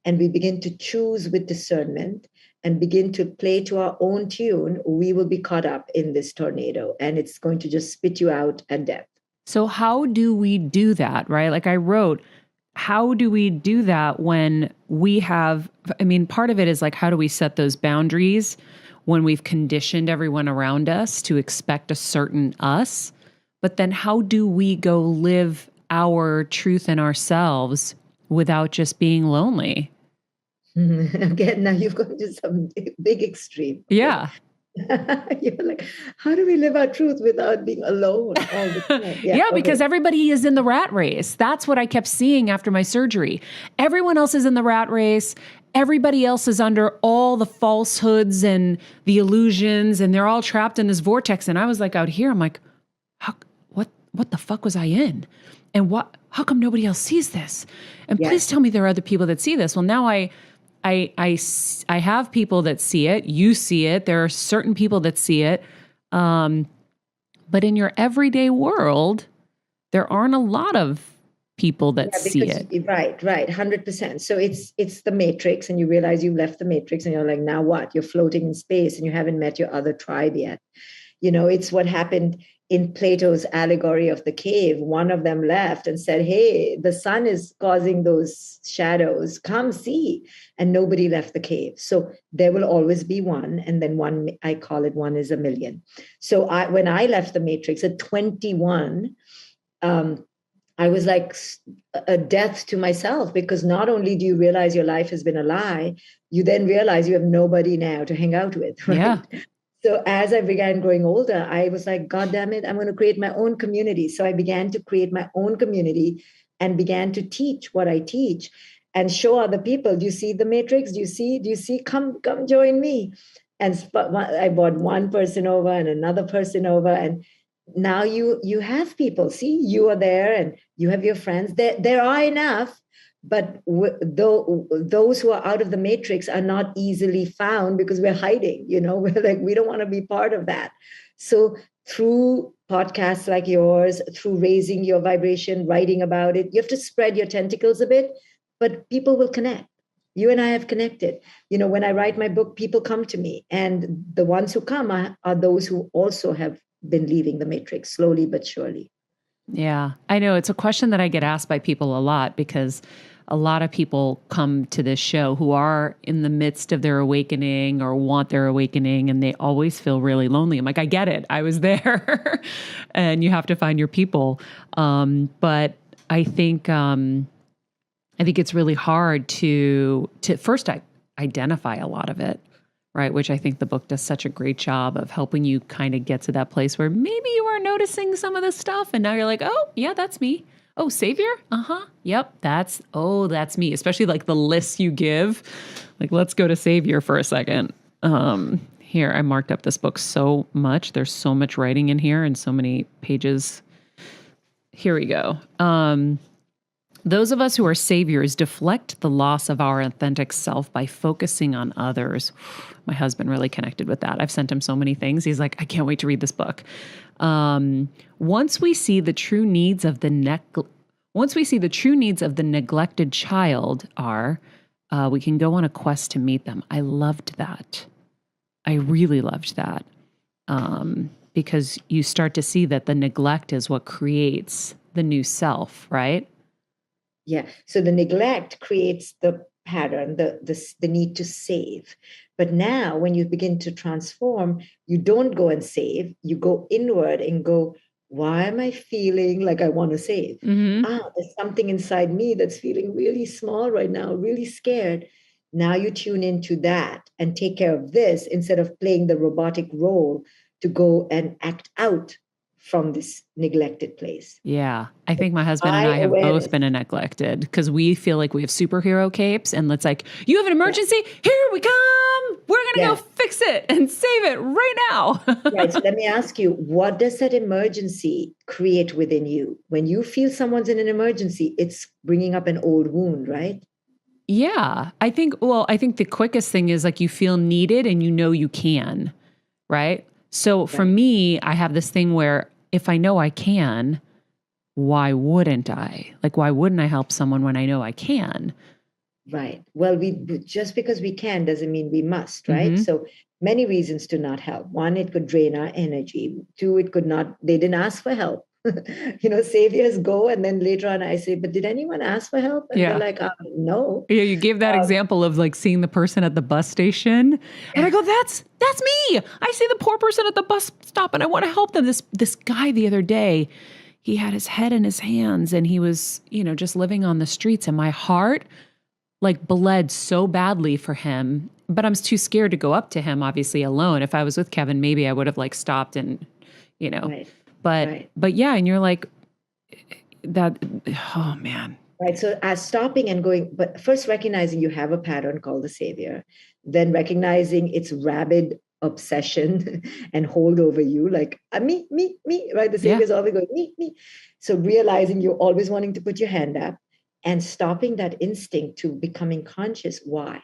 and we begin to choose with discernment and begin to play to our own tune, we will be caught up in this tornado, and it's going to just spit you out at death. So how do we do that, right? Like I wrote, how do we do that when we have, part of it is how do we set those boundaries when we've conditioned everyone around us to expect a certain us? But then how do we go live our truth in ourselves without just being lonely? Again, now you've gone to some big extreme. Yeah. You're like, how do we live our truth without being alone all the time? Yeah, because everybody is in the rat race. That's what I kept seeing after my surgery. Everyone else is in the rat race. Everybody else is under all the falsehoods and the illusions, and they're all trapped in this vortex. And I was out here, I'm like, what the fuck was I in? And how come nobody else sees this? And please tell me there are other people that see this. Well, now I have people that see it. You see it. There are certain people that see it. But in your everyday world, there aren't a lot of people that see it. Right, 100%. So it's the matrix, and you realize you left the matrix, and you're like, now what? You're floating in space, and you haven't met your other tribe yet. It's what happened in Plato's allegory of the cave. One of them left and said, hey, the sun is causing those shadows. Come see. And nobody left the cave. So there will always be one. And then one, I call it one is a million. So when I left the matrix at 21, I was like a death to myself, because not only do you realize your life has been a lie, you then realize you have nobody now to hang out with. Right? Yeah. So as I began growing older, I was like, God damn it, I'm going to create my own community. So I began to create my own community and began to teach what I teach and show other people. Do you see the matrix? Do you see? Come join me. And I brought one person over and another person over. And now you have people. See, you are there and you have your friends. There are enough. But those who are out of the matrix are not easily found because we're hiding, we're like, we don't want to be part of that. So through podcasts like yours, through raising your vibration, writing about it, you have to spread your tentacles a bit, but people will connect. You and I have connected. When I write my book, people come to me, and the ones who come are those who also have been leaving the matrix slowly but surely. Yeah, I know. It's a question that I get asked by people a lot, because a lot of people come to this show who are in the midst of their awakening or want their awakening, and they always feel really lonely. I'm like, I get it. I was there. And you have to find your people. But I think it's really hard to first identify a lot of it, right? Which I think the book does such a great job of helping you kind of get to that place where maybe you are noticing some of this stuff, and now you're like, oh yeah, that's me. Oh, Savior? Uh-huh. Yep. That's me. Especially the lists you give. Let's go to Savior for a second. Here, I marked up this book so much. There's so much writing in here and so many pages. Here we go. Those of us who are saviors deflect the loss of our authentic self by focusing on others. My husband really connected with that. I've sent him so many things. He's like, I can't wait to read this book. Once we see the true needs of the neglected child we can go on a quest to meet them. I loved that. I really loved that. Because you start to see that the neglect is what creates the new self, right? Yeah. So the neglect creates the pattern, the need to save. But now when you begin to transform, you don't go and save, you go inward and go, why am I feeling like I want to save? There's something inside me that's feeling really small right now, really scared. Now you tune into that and take care of this instead of playing the robotic role to go and act out from this neglected place. Yeah. I think my husband and I have both been neglected because we feel like we have superhero capes and it's like, you have an emergency? Here we come. We're going to go fix it and save it right now. Right. So let me ask you, what does that emergency create within you? When you feel someone's in an emergency, it's bringing up an old wound, right? Yeah. I think the quickest thing is like you feel needed and you know you can, right? So for me, I have this thing where if I know I can, why wouldn't I? Like, why wouldn't I help someone when I know I can? Right. Well, just because we can doesn't mean we must, right? So many reasons to not help. One, it could drain our energy. Two, it could not, they didn't ask for help. Saviors go and then later on I say, but did anyone ask for help? And they're like, no. Yeah, you gave that example of like seeing the person at the bus station. And I go, that's me. I see the poor person at the bus stop and I want to help them. This guy the other day, he had his head in his hands and he was, just living on the streets. And my heart like bled so badly for him. But I'm too scared to go up to him, obviously alone. If I was with Kevin, maybe I would have like stopped and, Right. But yeah, and you're like, that, oh man. Right. So as stopping and going, but first recognizing you have a pattern called the savior, then recognizing its rabid obsession and hold over you, like me, right? The savior is always going, me. So realizing you're always wanting to put your hand up and stopping that instinct to becoming conscious. Why?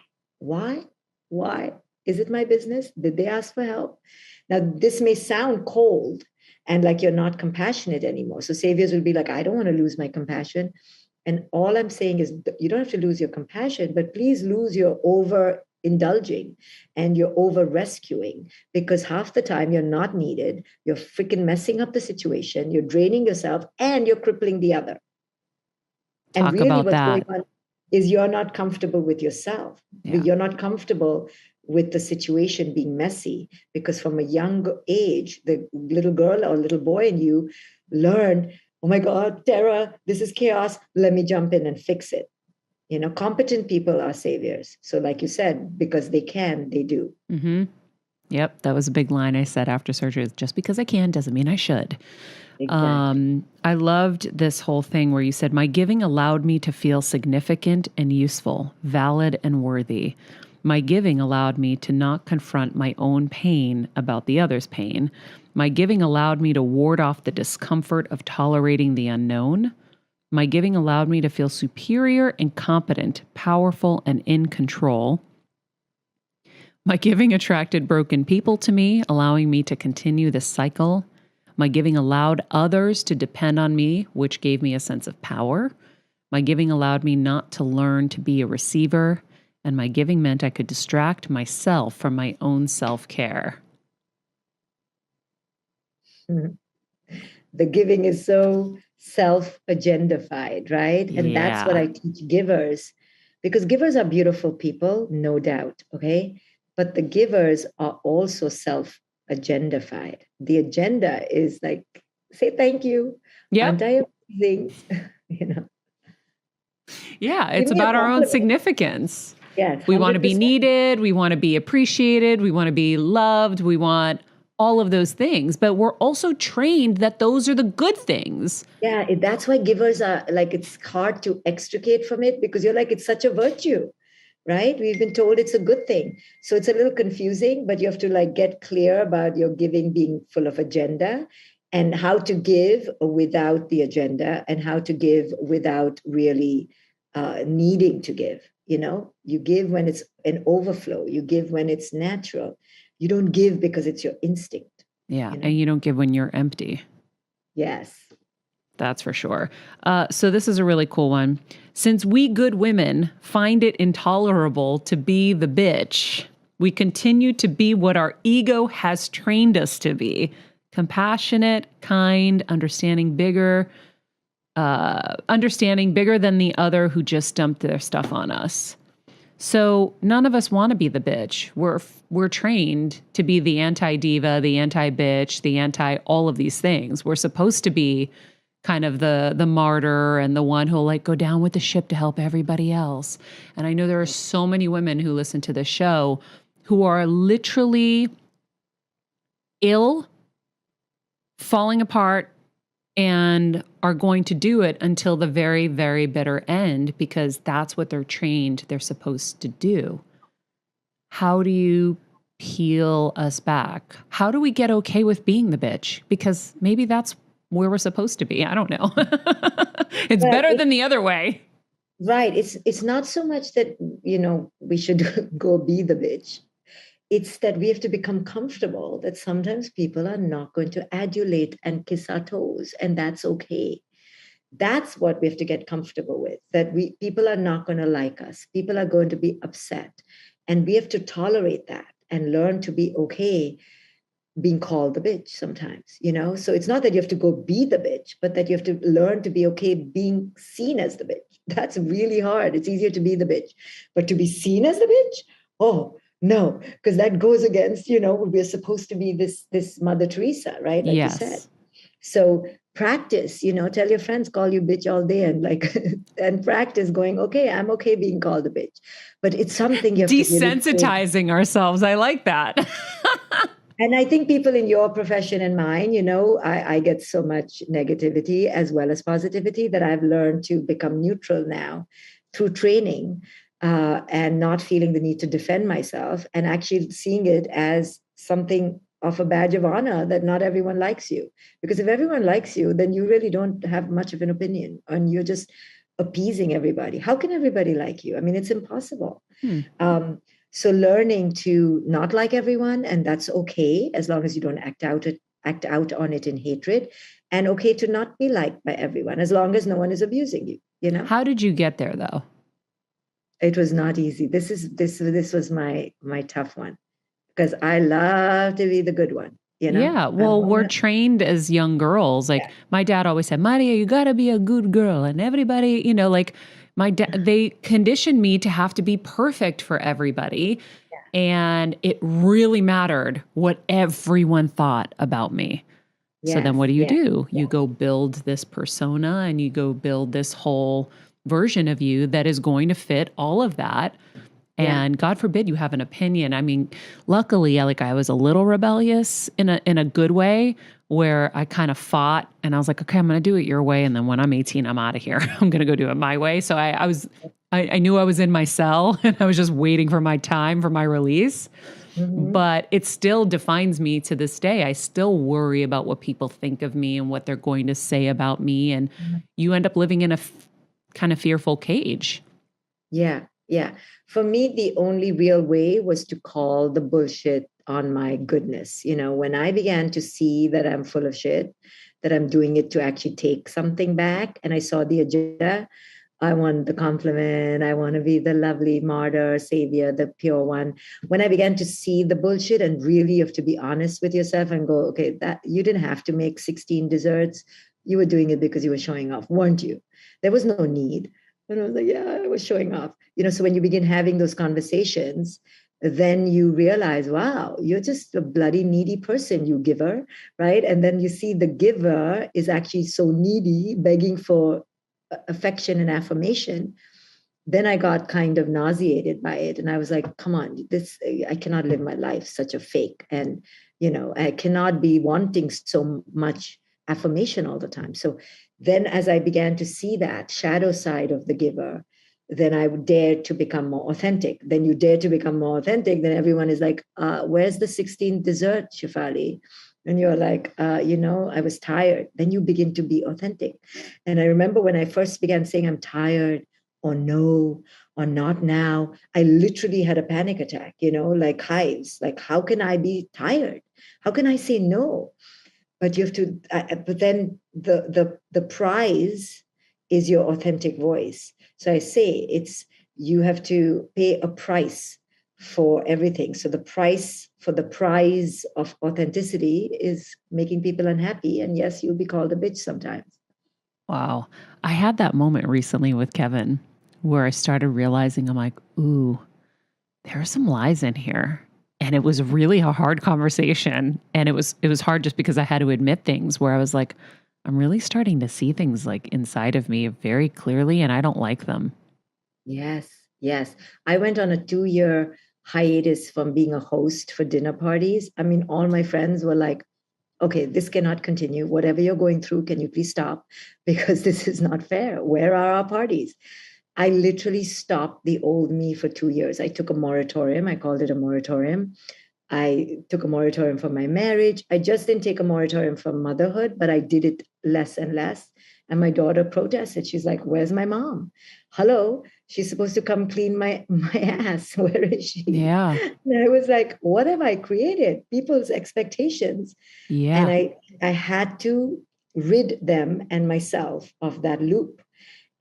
Is it my business? Did they ask for help? Now, this may sound cold and like you're not compassionate anymore. So saviors will be like, I don't want to lose my compassion. And all I'm saying is you don't have to lose your compassion, but please lose your overindulging and your over rescuing, because half the time you're not needed. You're freaking messing up the situation. You're draining yourself and you're crippling the other. And Talk really about what's that. going on is you're not comfortable with yourself. Yeah. You're not comfortable with the situation being messy, because from a young age, the little girl or little boy in you learned, oh my God, terror, this is chaos. Let me jump in and fix it. Competent people are saviors. So like you said, because they can, they do. Mm-hmm. Yep. That was a big line I said after surgery. Just because I can doesn't mean I should. Exactly. I loved this whole thing where you said, my giving allowed me to feel significant and useful, valid and worthy. My giving allowed me to not confront my own pain about the other's pain. My giving allowed me to ward off the discomfort of tolerating the unknown. My giving allowed me to feel superior and competent, powerful and in control. My giving attracted broken people to me, allowing me to continue the cycle. My giving allowed others to depend on me, which gave me a sense of power. My giving allowed me not to learn to be a receiver. And my giving meant I could distract myself from my own self-care. The giving is so self-agendified, right? And that's what I teach givers, because givers are beautiful people, no doubt, okay? But the givers are also self-agendified. The agenda is like, say thank you. Yeah. Aren't I amazing? Yeah, it's about our own significance. Yes. We want to be needed. We want to be appreciated. We want to be loved. We want all of those things. But we're also trained that those are the good things. Yeah, that's why givers are like, it's hard to extricate from it, because you're like, it's such a virtue. right? We've been told it's a good thing. So it's a little confusing, but you have to like get clear about your giving being full of agenda and how to give without the agenda and how to give without really needing to give. You know, you give when it's an overflow, you give when it's natural. You don't give because it's your instinct. Yeah. You know? And you don't give when you're empty. Yes. That's for sure. So this is a really cool one. Since we good women find it intolerable to be the bitch, we continue to be what our ego has trained us to be. Compassionate, kind, understanding bigger than the other who just dumped their stuff on us. So none of us want to be the bitch. We're trained to be the anti-diva, the anti-bitch, the anti all of these things. We're supposed to be kind of the martyr and the one who'll like go down with the ship to help everybody else. And I know there are so many women who listen to this show who are literally ill, falling apart, and are going to do it until the very, very bitter end because that's what they're trained they're supposed to do. How do you peel us back? How do we get okay with being the bitch? Because maybe that's where we're supposed to be. I don't know. It's better than the other way. Right. It's not so much that, you know, we should go be the bitch. It's that we have to become comfortable that sometimes people are not going to adulate and kiss our toes, and that's okay. That's what we have to get comfortable with, that people are not going to like us. People are going to be upset. And we have to tolerate that and learn to be okay being called the bitch sometimes, you know? So it's not that you have to go be the bitch, but that you have to learn to be okay being seen as the bitch. That's really hard. It's easier to be the bitch, but to be seen as the bitch, oh, no, because that goes against, you know, we're supposed to be this Mother Teresa, right? Like yes. you said. So practice, you know, tell your friends, call you bitch all day and like, and practice going, okay, I'm okay being called a bitch, but it's something you have desensitizing to really ourselves. I like that. And I think people in your profession and mine, you know, I get so much negativity as well as positivity that I've learned to become neutral now through training and not feeling the need to defend myself and actually seeing it as something of a badge of honor that not everyone likes you. Because if everyone likes you, then you really don't have much of an opinion and you're just appeasing everybody. How can everybody like you? I mean, it's impossible. So learning to not like everyone, and that's okay as long as you don't act out on it in hatred, and okay to not be liked by everyone as long as no one is abusing you. You know. How did you get there, though? It was not easy. This was my tough one because I love to be the good one. You know. Yeah. Well, we're trained as young girls. Like my dad always said, Maria, you got to be a good girl, and everybody, you know, like. They conditioned me to have to be perfect for everybody. Yeah. And it really mattered what everyone thought about me. Yes. So then what do? You go build this persona and you go build this whole version of you that is going to fit all of that. And God forbid you have an opinion. I mean, luckily, I was a little rebellious in a good way where I kind of fought and I was like, okay, I'm going to do it your way. And then when I'm 18, I'm out of here. I'm going to go do it my way. So I knew I was in my cell and I was just waiting for my time for my release. Mm-hmm. But it still defines me to this day. I still worry about what people think of me and what they're going to say about me. And you end up living in a kind of fearful cage. Yeah. Yeah. For me, the only real way was to call the bullshit on my goodness. You know, when I began to see that I'm full of shit, that I'm doing it to actually take something back, and I saw the agenda, I want the compliment, I want to be the lovely martyr, savior, the pure one. When I began to see the bullshit and really have to be honest with yourself and go, okay, that you didn't have to make 16 desserts. You were doing it because you were showing off, weren't you? There was no need. And I was like, yeah, I was showing off. You know, so when you begin having those conversations, then you realize, wow, you're just a bloody needy person, you giver, right? And then you see the giver is actually so needy, begging for affection and affirmation. Then I got kind of nauseated by it. And I was like, come on, I cannot live my life such a fake. And, you know, I cannot be wanting so much affirmation all the time. So then as I began to see that shadow side of the giver, then I would dare to become more authentic. Then you dare to become more authentic, then everyone is like, where's the 16th dessert, Shefali? And you're like, I was tired. Then you begin to be authentic. And I remember when I first began saying, I'm tired, or no, or not now, I literally had a panic attack, like hives. Like, how can I be tired? How can I say no? But you have to, but then the prize is your authentic voice. So I say you have to pay a price for everything. So the price for the prize of authenticity is making people unhappy. And yes, you'll be called a bitch sometimes. Wow. I had that moment recently with Kevin where I started realizing, I'm like, ooh, there are some lies in here. And it was really a hard conversation. And it was hard just because I had to admit things where I was like, I'm really starting to see things like inside of me very clearly, and I don't like them. Yes, yes. I went on a 2-year hiatus from being a host for dinner parties. I mean, all my friends were like, okay, this cannot continue. Whatever you're going through, can you please stop? Because this is not fair. Where are our parties? I literally stopped the old me for 2 years. I took a moratorium. I called it a moratorium. I took a moratorium for my marriage. I just didn't take a moratorium for motherhood, but I did it less and less. And my daughter protested. She's like, where's my mom? Hello, she's supposed to come clean my ass. Where is she? Yeah. And I was like, what have I created? People's expectations. Yeah. And I had to rid them and myself of that loop.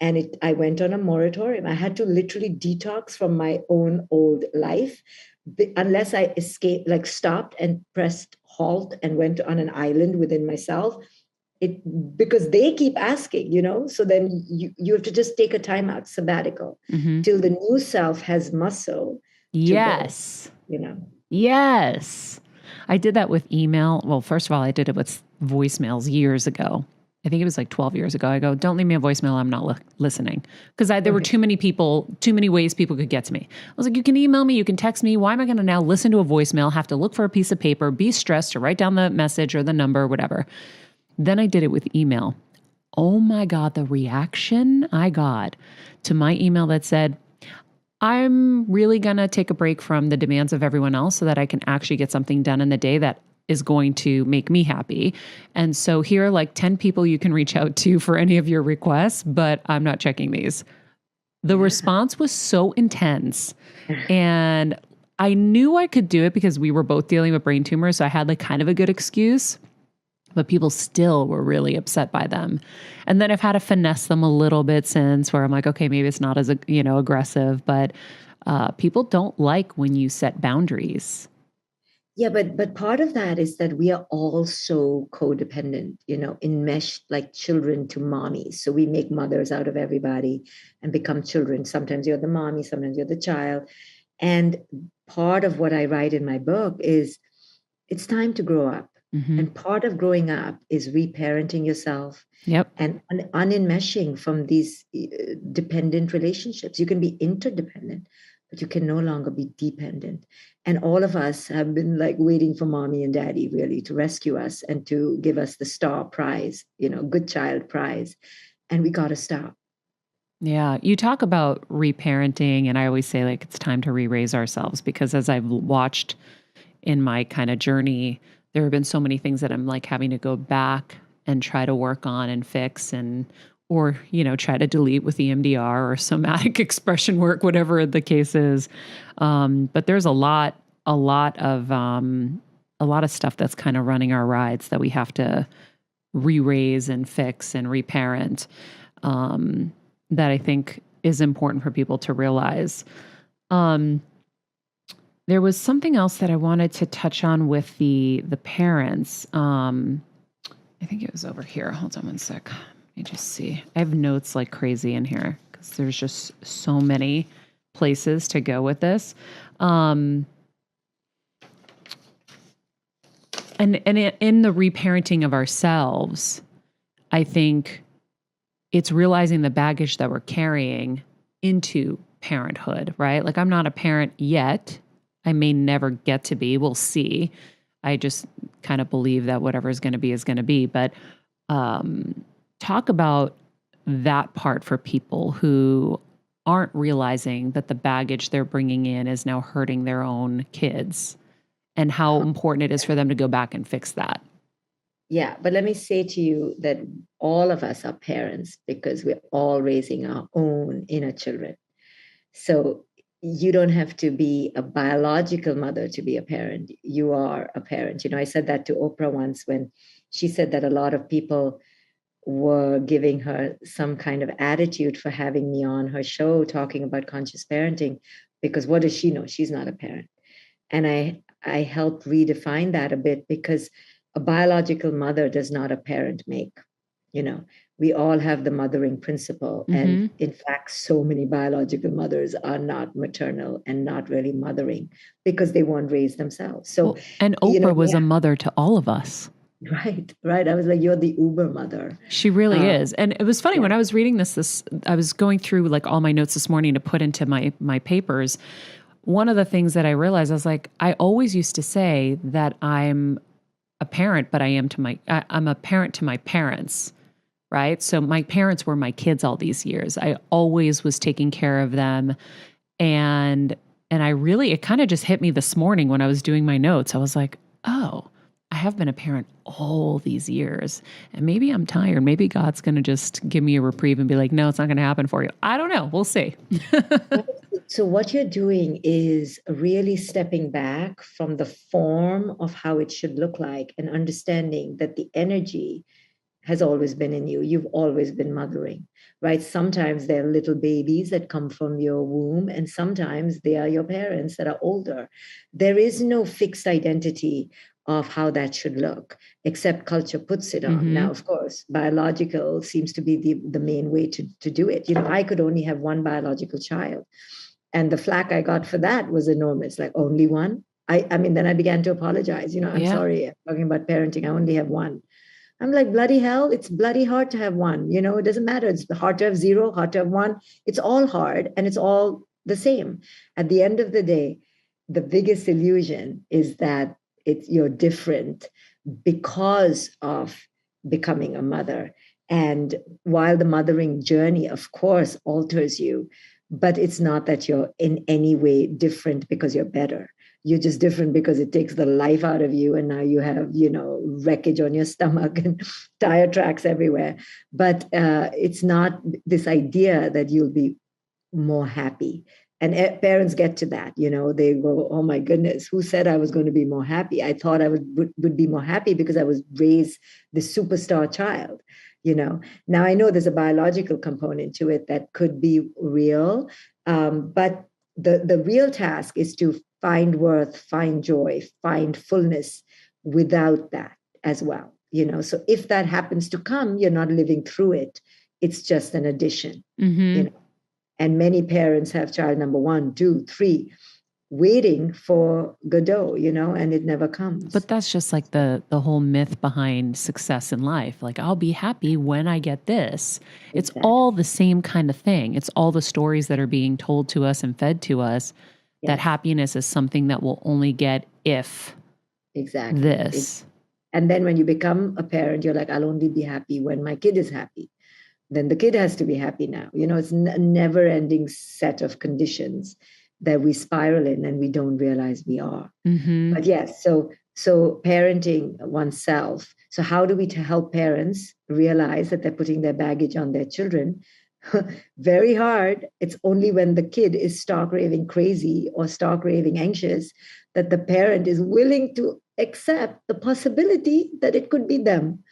And I went on a moratorium. I had to literally detox from my own old life unless I escaped, like stopped and pressed halt and went on an island within myself. Because they keep asking, so then you have to just take a time out, sabbatical, till the new self has muscle. Yes. To go, Yes. I did that with email. Well, first of all, I did it with voicemails years ago. I think it was like 12 years ago. I go, don't leave me a voicemail. I'm not listening. Because there were too many ways people could get to me. I was like, you can email me, you can text me. Why am I going to now listen to a voicemail, have to look for a piece of paper, be stressed to write down the message or the number, whatever. Then I did it with email. Oh my God, the reaction I got to my email that said, I'm really going to take a break from the demands of everyone else so that I can actually get something done in the day that is going to make me happy. And so here are like 10 people you can reach out to for any of your requests, but I'm not checking these. The response was so intense. And I knew I could do it because we were both dealing with brain tumors. So I had like kind of a good excuse, but people still were really upset by them. And then I've had to finesse them a little bit since, where I'm like, okay, maybe it's not as, aggressive, but people don't like when you set boundaries. Yeah, but part of that is that we are all so codependent, enmeshed like children to mommies. So we make mothers out of everybody and become children. Sometimes you're the mommy, sometimes you're the child. And part of what I write in my book is it's time to grow up. Mm-hmm. And part of growing up is reparenting yourself. Yep. And unenmeshing from these dependent relationships. You can be interdependent, but you can no longer be dependent. And all of us have been like waiting for mommy and daddy really to rescue us and to give us the star prize, good child prize. And we got to stop. Yeah. You talk about reparenting, and I always say like it's time to re-raise ourselves, because as I've watched in my kind of journey, there have been so many things that I'm like having to go back and try to work on and fix or try to delete with EMDR or somatic expression work, whatever the case is. But there's a lot of stuff that's kind of running our rides that we have to re-raise and fix and reparent, that I think is important for people to realize. There was something else that I wanted to touch on with the parents. I think it was over here. Hold on one sec. Let me just see. I have notes like crazy in here because there's just so many places to go with this. And in the reparenting of ourselves, I think it's realizing the baggage that we're carrying into parenthood, right? Like, I'm not a parent yet. I may never get to be. We'll see. I just kind of believe that whatever is going to be is going to be. But talk about that part for people who aren't realizing that the baggage they're bringing in is now hurting their own kids, and how important it is for them to go back and fix that. Yeah, but let me say to you that all of us are parents because we're all raising our own inner children. So you don't have to be a biological mother to be a parent. You are a parent. I said that to Oprah once when she said that a lot of people were giving her some kind of attitude for having me on her show talking about conscious parenting, because what does she know? She's not a parent. And I helped redefine that a bit, because a biological mother does not a parent make. We all have the mothering principle. Mm-hmm. And in fact, so many biological mothers are not maternal and not really mothering because they weren't raised themselves. So, and Oprah was a mother to all of us. Right. I was like, you're the Uber mother. She really is. And it was funny when I was reading this, I was going through like all my notes this morning to put into my papers. One of the things that I realized, I was like, I always used to say that I'm a parent, but I'm a parent to my parents, right? So my parents were my kids all these years. I always was taking care of them. And it kind of just hit me this morning when I was doing my notes. I was like, oh, I have been a parent all these years, and maybe I'm tired. Maybe God's going to just give me a reprieve and be like, no, it's not going to happen for you. I don't know. We'll see. So what you're doing is really stepping back from the form of how it should look like and understanding that the energy has always been in you. You've always been mothering, right? Sometimes they're little babies that come from your womb, and sometimes they are your parents that are older. There is no fixed identity of how that should look, except culture puts it on. Mm-hmm. Now, of course, biological seems to be the main way to do it. I could only have one biological child. And the flack I got for that was enormous. Like, only one? I mean, then I began to apologize. I'm sorry, I'm talking about parenting. I only have one. I'm like, bloody hell, it's bloody hard to have one. It doesn't matter. It's hard to have zero, hard to have one. It's all hard, and it's all the same. At the end of the day, the biggest illusion is that you're different because of becoming a mother. And while the mothering journey, of course, alters you, but it's not that you're in any way different because you're better. You're just different because it takes the life out of you. And now you have, wreckage on your stomach and tire tracks everywhere. But it's not this idea that you'll be more happy. And parents get to that, they go, oh my goodness, who said I was going to be more happy? I thought I would be more happy because I was raised the superstar child. Now I know there's a biological component to it that could be real. But the real task is to find worth, find joy, find fullness without that as well. So if that happens to come, you're not living through it. It's just an addition. Mm-hmm. And many parents have child number 1, 2, 3, waiting for Godot, and it never comes. But that's just like the whole myth behind success in life. Like, I'll be happy when I get this. Exactly. It's all the same kind of thing. It's all the stories that are being told to us and fed to us. Yes. That happiness is something that we'll only get if this. And then when you become a parent, you're like, I'll only be happy when my kid is happy. Then the kid has to be happy now. It's a never-ending set of conditions that we spiral in and we don't realize we are. Mm-hmm. But yes, so parenting oneself. So how do we help parents realize that they're putting their baggage on their children? Very hard. It's only when the kid is stark raving crazy or stark raving anxious that the parent is willing to accept the possibility that it could be them.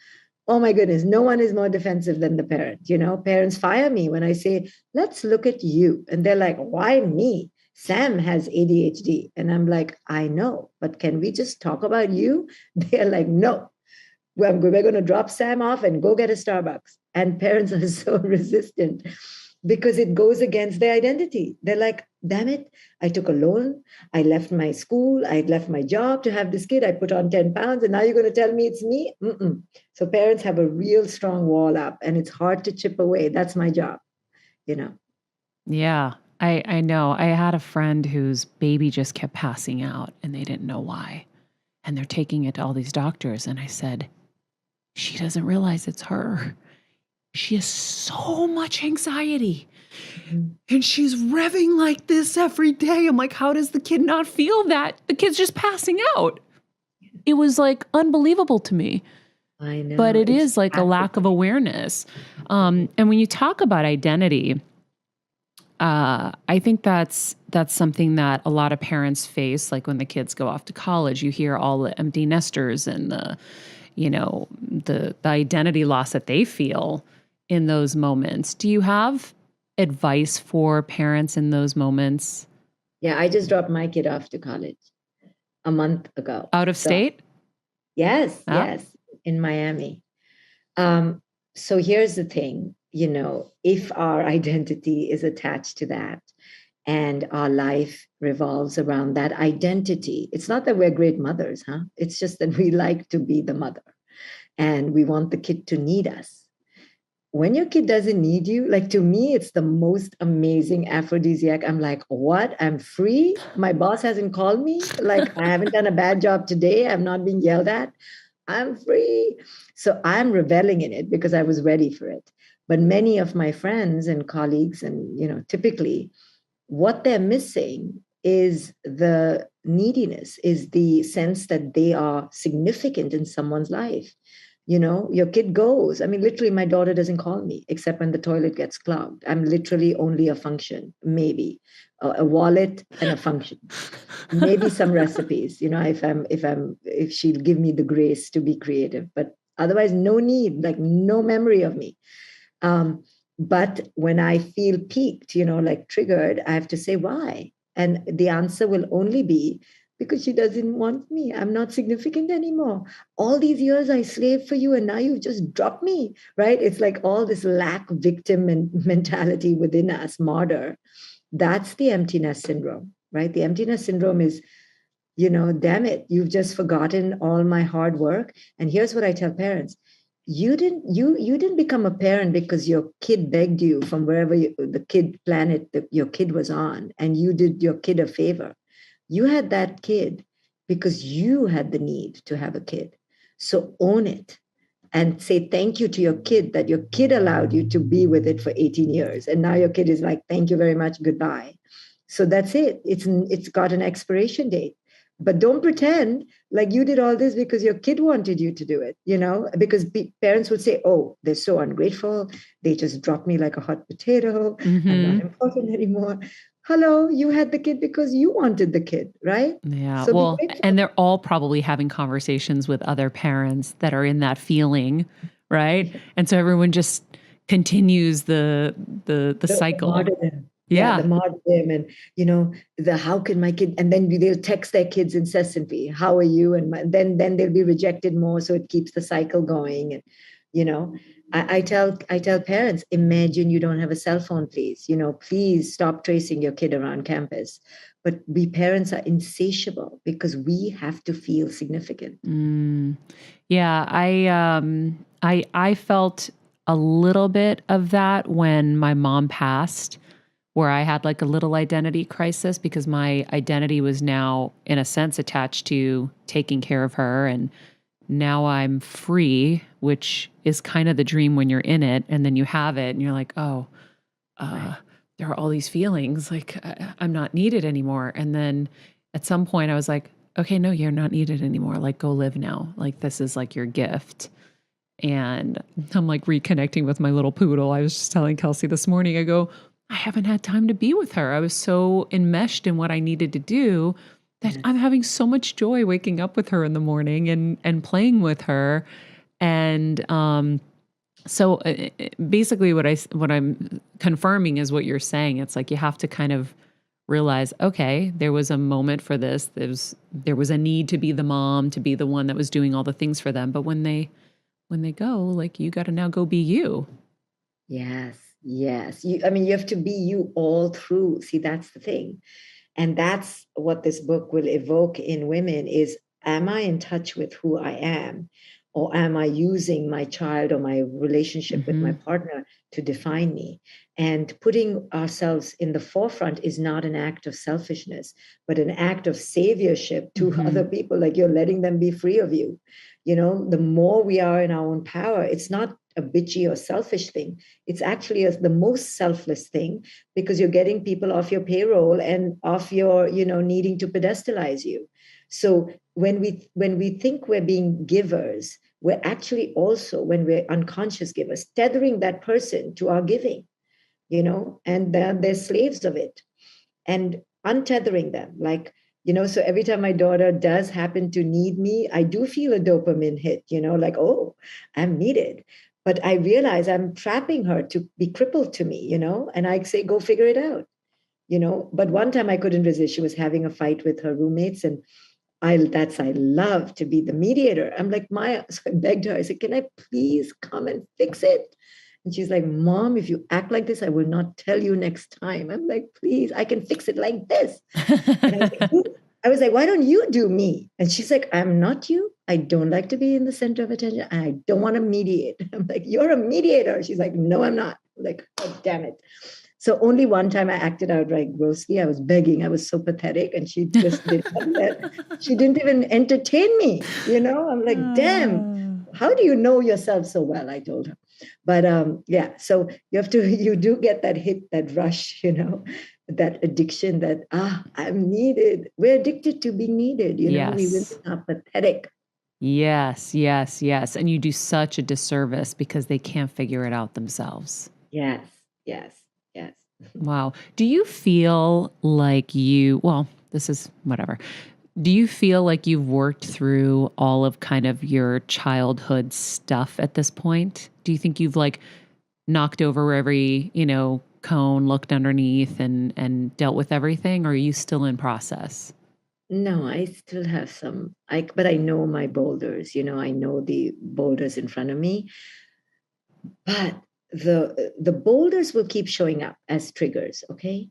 Oh my goodness, no one is more defensive than the parent. Parents fire me when I say, let's look at you. And they're like, why me? Sam has ADHD. And I'm like, I know, but can we just talk about you? They're like, no, we're going to drop Sam off and go get a Starbucks. And parents are so resistant because it goes against their identity. They're like, damn it, I took a loan. I left my school. I left my job to have this kid. I put on 10 pounds and now you're going to tell me it's me? Mm-mm. So parents have a real strong wall up and it's hard to chip away. That's my job, Yeah, I know. I had a friend whose baby just kept passing out and they didn't know why. And they're taking it to all these doctors. And I said, she doesn't realize it's her. She has so much anxiety. And she's revving like this every day. I'm like, how does the kid not feel that? The kid's just passing out. It was like unbelievable to me. I know. But it it's is like a lack of awareness. And when you talk about identity, I think that's something that a lot of parents face. Like when the kids go off to college, you hear all the empty nesters and the identity loss that they feel in those moments. Do you have advice for parents in those moments? Yeah, I just dropped my kid off to college a month ago. Out of state? Yes, Ah. yes, in Miami. So here's the thing, if our identity is attached to that and our life revolves around that identity, it's not that we're great mothers, huh? It's just that we like to be the mother and we want the kid to need us. When your kid doesn't need you, like to me, it's the most amazing aphrodisiac. I'm like, what? I'm free. My boss hasn't called me. Like, I haven't done a bad job today. I'm not being yelled at. I'm free. So I'm reveling in it because I was ready for it. But many of my friends and colleagues, and typically what they're missing is the neediness, is the sense that they are significant in someone's life. Your kid goes. I mean, literally, my daughter doesn't call me except when the toilet gets clogged. I'm literally only a function, maybe a wallet and a function. Maybe some recipes, if she'll give me the grace to be creative, but otherwise no need, like no memory of me. But when I feel peaked, like triggered, I have to say why. And the answer will only be because she doesn't want me. I'm not significant anymore. All these years I slaved for you and now you've just dropped me, right? It's like all this lack victim mentality within us, martyr. That's the emptiness syndrome, right? The emptiness syndrome is, damn it, you've just forgotten all my hard work. And here's what I tell parents. You didn't become a parent because your kid begged you from wherever the kid planet that your kid was on, and you did your kid a favor. You had that kid because you had the need to have a kid. So own it and say thank you to your kid that your kid allowed you to be with it for 18 years. And now your kid is like, thank you very much, goodbye. So that's it. It's got an expiration date. But don't pretend like you did all this because your kid wanted you to do it, because parents would say, oh, they're so ungrateful. They just dropped me like a hot potato. I'm not important anymore. Hello, you had the kid because you wanted the kid, right? Yeah. So Well, and they're all probably having conversations with other parents that are in that feeling, right? And so everyone just continues the cycle. Martyrdom. Yeah. The martyrdom, and the how can my kid, and then they'll text their kids incessantly, how are you? And then they'll be rejected more, so it keeps the cycle going. And I tell parents, imagine you don't have a cell phone, please. Please stop tracing your kid around campus. But we parents are insatiable because we have to feel significant. Yeah, I felt a little bit of that when my mom passed, where I had like a little identity crisis because my identity was now, in a sense, attached to taking care of her. And now I'm free, which is kind of the dream when you're in it. And then you have it and you're like, oh, there are all these feelings like I'm not needed anymore. And then at some point I was like, okay, no, you're not needed anymore. Like, go live now. Like, this is like your gift. And I'm like reconnecting with my little poodle. I was just telling Kelsey this morning, I go, I haven't had time to be with her. I was so enmeshed in what I needed to do that I'm having so much joy waking up with her in the morning and playing with her. And so basically what I'm confirming is what you're saying. It's like you have to kind of realize, okay, there was a moment for this. There was a need to be the mom, to be the one that was doing all the things for them. But when they go, like, you got to now go be you. Yes. You have to be you all through. See, that's the thing. And that's what this book will evoke in women is, am I in touch with who I am? Or am I using my child or my relationship with my partner to define me? And putting ourselves in the forefront is not an act of selfishness, but an act of saviorship to other people. Like, you're letting them be free of you. The more we are in our own power, it's not a bitchy or selfish thing. It's actually the most selfless thing, because you're getting people off your payroll and off your, needing to pedestalize you. So when we think we're being givers, we're actually also, when we're unconscious givers, tethering that person to our giving, and they're slaves of it. And untethering them, so every time my daughter does happen to need me, I do feel a dopamine hit, like, oh, I'm needed. But I realize I'm trapping her to be crippled to me, and I say, go figure it out, But one time I couldn't resist. She was having a fight with her roommates, and I love to be the mediator. I'm like, Maya, so I begged her. I said, can I please come and fix it? And she's like, Mom, if you act like this, I will not tell you next time. I'm like, please, I can fix it like this. And I was like, why don't you do me? And she's like, I'm not you. I don't like to be in the center of attention. I don't want to mediate. I'm like, you're a mediator. She's like, no, I'm not. I'm like, oh, damn it. So only one time I acted out right grossly. I was begging. I was so pathetic. And she just didn't that. She didn't even entertain me. I'm like, damn, how do you know yourself so well? I told her. But yeah, so you do get that hit, that rush, that addiction that, I'm needed. We're addicted to being needed. Yes. We women are pathetic. Yes, yes, yes. And you do such a disservice because they can't figure it out themselves. Yes, yes, yes. Wow. Do you feel like this is whatever. Do you feel like you've worked through all of kind of your childhood stuff at this point? Do you think you've knocked over every, cone, looked underneath and dealt with everything? Or are you still in process? No, I still have some, but I know my boulders, I know the boulders in front of me, but the boulders will keep showing up as triggers. Okay.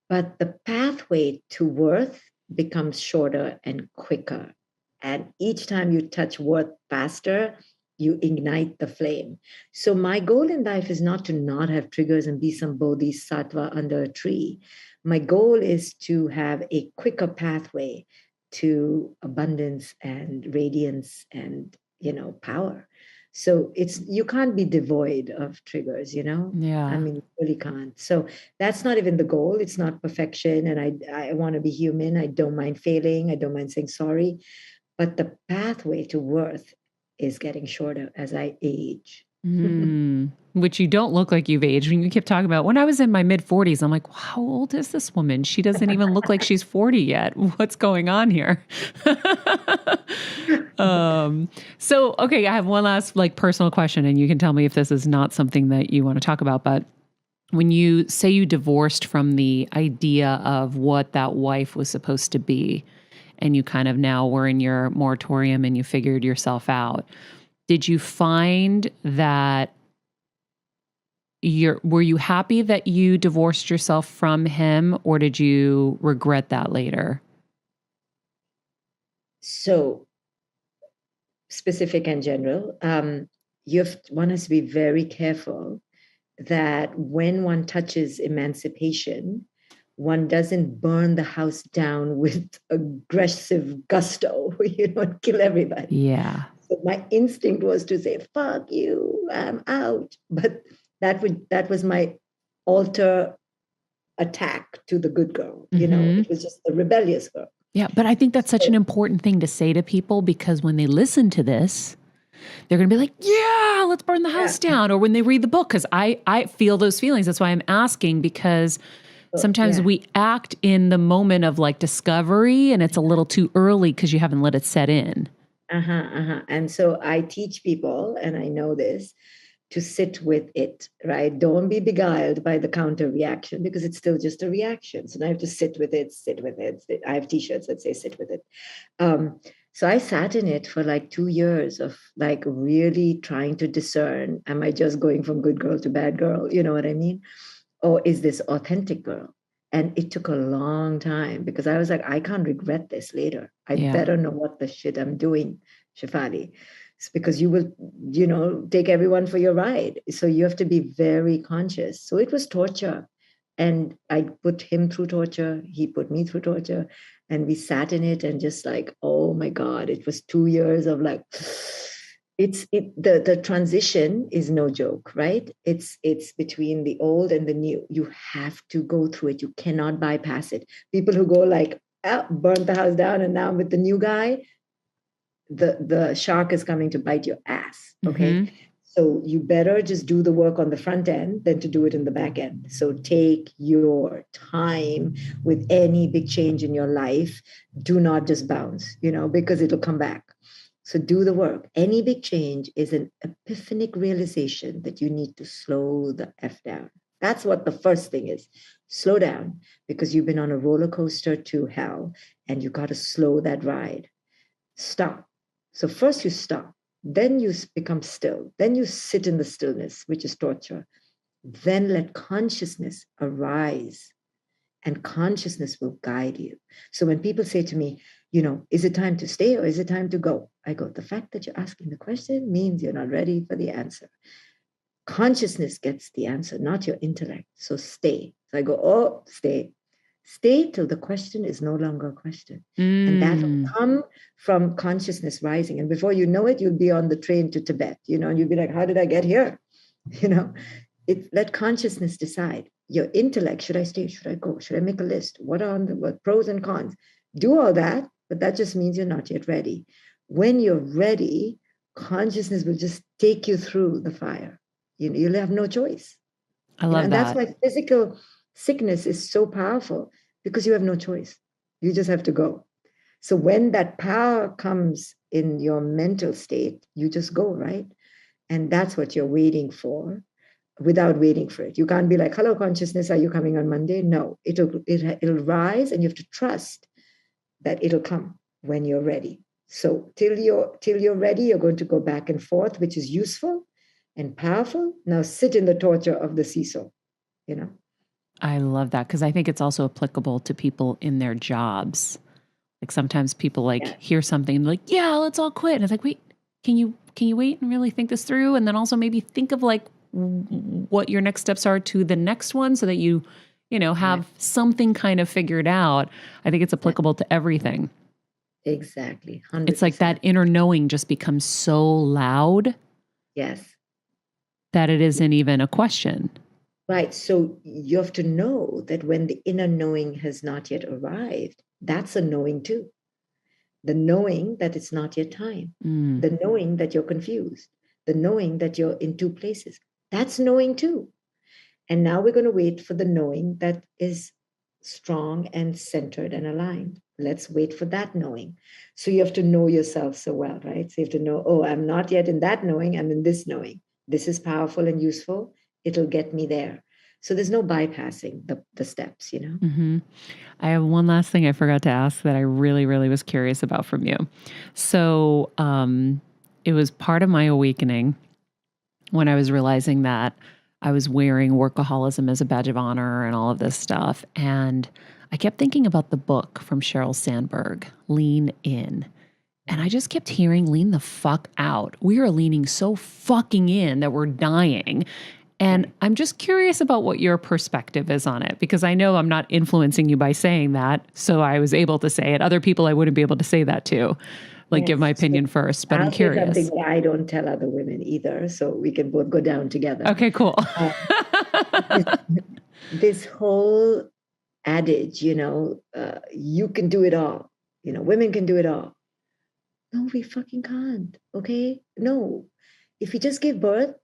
But the pathway to worth becomes shorter and quicker. And each time you touch worth faster, you ignite the flame. So my goal in life is not to not have triggers and be some bodhisattva under a tree. My goal is to have a quicker pathway to abundance and radiance and, power. So you can't be devoid of triggers, Yeah. I mean, you really can't. So that's not even the goal. It's not perfection. And I want to be human. I don't mind failing. I don't mind saying sorry. But the pathway to worth is getting shorter as I age. Which you don't look like you've aged. When you keep talking about when I was in my mid-40s, I'm like, how old is this woman? She doesn't even look like she's 40 yet. What's going on here? So, okay, I have one last personal question, and you can tell me if this is not something that you want to talk about. But when you say you divorced from the idea of what that wife was supposed to be, and you kind of now were in your moratorium and you figured yourself out, did you find that were you happy that you divorced yourself from him, or did you regret that later? So specific and general, one has to be very careful that when one touches emancipation, one doesn't burn the house down with aggressive gusto, and kill everybody. Yeah. So my instinct was to say, fuck you, I'm out. But that was my alter attack to the good girl. It was just the rebellious girl. Yeah, but I think that's such an important thing to say to people, because when they listen to this, they're going to be like, yeah, let's burn the house down. Or when they read the book, because I feel those feelings. That's why I'm asking, because sometimes we act in the moment of discovery, and it's a little too early because you haven't let it set in. And so I teach people, and I know this, to sit with it, right? Don't be beguiled by the counter reaction, because it's still just a reaction. So now I have to sit with it. I have t-shirts that say sit with it. So I sat in it for 2 years of really trying to discern, am I just going from good girl to bad girl? You know what I mean? Or is this authentic girl? And it took a long time, because I was like, I can't regret this later. I better know what the shit I'm doing, Shefali. It's because you will, take everyone for your ride. So you have to be very conscious. So it was torture. And I put him through torture. He put me through torture. And we sat in it and just oh my God, it was 2 years of The transition is no joke, right? It's between the old and the new. You have to go through it. You cannot bypass it. People who go like, oh, burn the house down, and now with the new guy, the shark is coming to bite your ass. Okay. Mm-hmm. So you better just do the work on the front end than to do it in the back end. So take your time with any big change in your life. Do not just bounce, because it'll come back. So do the work. Any big change is an epiphanic realization that you need to slow the F down. That's what the first thing is. Slow down, because you've been on a roller coaster to hell and you got to slow that ride. Stop. So first you stop, then you become still, then you sit in the stillness, which is torture. Then let consciousness arise, and consciousness will guide you. So when people say to me, is it time to stay or is it time to go? I go, the fact that you're asking the question means you're not ready for the answer. Consciousness gets the answer, not your intellect. So stay. So I go, oh, stay. Stay till the question is no longer a question. And that will come from consciousness rising. And before you know it, you'll be on the train to Tibet, and you'll be like, how did I get here? Let consciousness decide. Your intellect, should I stay? Should I go? Should I make a list? What are the pros and cons? Do all that, but that just means you're not yet ready. When you're ready, consciousness will just take you through the fire. You'll have no choice. I love and that. That's why physical sickness is so powerful, because you have no choice. You just have to go. So when that power comes in your mental state, you just go, right? And that's what you're waiting for, without waiting for it. You can't be like, hello, consciousness, are you coming on Monday? No, it'll rise, and you have to trust that it'll come when you're ready. So till you're ready, you're going to go back and forth, which is useful and powerful. Now sit in the torture of the seesaw, I love that, because I think it's also applicable to people in their jobs. Like sometimes people hear something like, yeah, let's all quit. And it's like, wait, can you wait and really think this through? And then also maybe think of what your next steps are to the next one, so that you have something kind of figured out. I think it's applicable to everything. Exactly. 100%. It's like that inner knowing just becomes so loud. Yes. That it isn't even a question. Right. So you have to know that when the inner knowing has not yet arrived, that's a knowing too. The knowing that it's not yet time. The knowing that you're confused. The knowing that you're in two places. That's knowing too. And now we're going to wait for the knowing that is strong and centered and aligned. Let's wait for that knowing. So you have to know yourself so well, right? So you have to know, oh, I'm not yet in that knowing, I'm in this knowing. This is powerful and useful. It'll get me there. So there's no bypassing the steps, Mm-hmm. I have one last thing I forgot to ask that I really, really was curious about from you. So it was part of my awakening when I was realizing that I was wearing workaholism as a badge of honor and all of this stuff. And I kept thinking about the book from Sheryl Sandberg, Lean In. And I just kept hearing, lean the fuck out. We are leaning so fucking in that we're dying. And I'm just curious about what your perspective is on it, because I know I'm not influencing you by saying that. So I was able to say it. Other people I wouldn't be able to say that to, give my opinion first, but I'm curious. I'll say something that I don't tell other women either, so we can both go down together. Okay, cool. This whole adage, you can do it all. Women can do it all. No, we fucking can't. Okay? No. If we just give birth,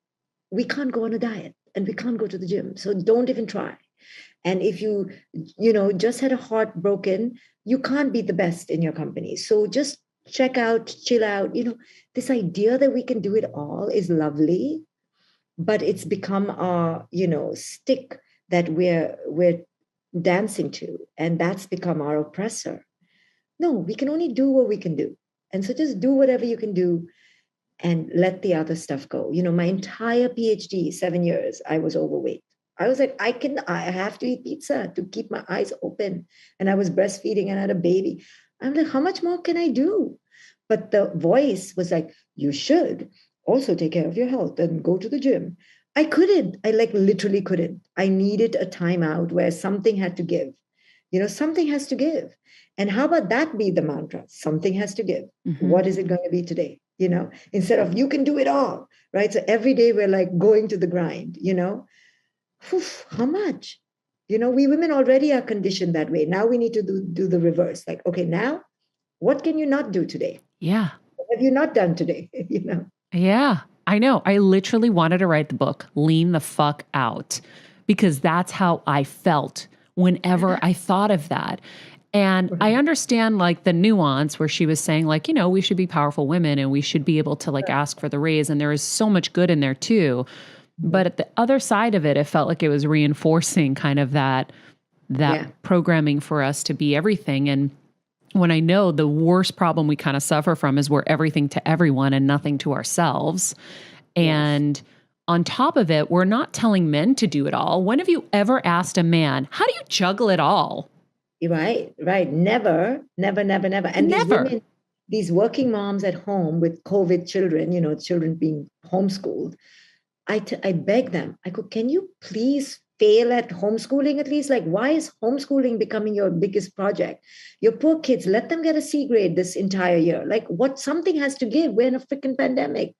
we can't go on a diet and we can't go to the gym. So don't even try. And if you just had a heart broken, you can't be the best in your company. So just check out, chill out. This idea that we can do it all is lovely, but it's become our, stick that we're dancing to. And that's become our oppressor. No, we can only do what we can do. And so just do whatever you can do and let the other stuff go. My entire PhD, 7 years, I was overweight. I was like, I have to eat pizza to keep my eyes open. And I was breastfeeding and I had a baby. I'm like, how much more can I do? But the voice was like, you should also take care of your health and go to the gym. I couldn't. I literally couldn't. I needed a timeout where something had to give. Something has to give. And how about that be the mantra? Something has to give. Mm-hmm. What is it going to be today? instead of you can do it all, right? So every day we're like going to the grind, Whew, how much? We women already are conditioned that way. Now we need to do the reverse. Like, okay, now what can you not do today? Yeah. What have you not done today? Yeah, I know. I literally wanted to write the book, Lean the Fuck Out, because that's how I felt whenever I thought of that. And I understand like the nuance where she was saying like, we should be powerful women and we should be able to like ask for the raise. And there is so much good in there too. But at the other side of it, it felt like it was reinforcing kind of that programming for us to be everything. And when I know the worst problem we kind of suffer from is we're everything to everyone and nothing to ourselves. And on top of it, we're not telling men to do it all. When have you ever asked a man, how do you juggle it all? Right. Never. And these women, these working moms at home with COVID children, children being homeschooled, I beg them, I go, can you please fail at homeschooling at least? Like, why is homeschooling becoming your biggest project? Your poor kids, let them get a C grade this entire year. Like, something has to give. We're in a freaking pandemic.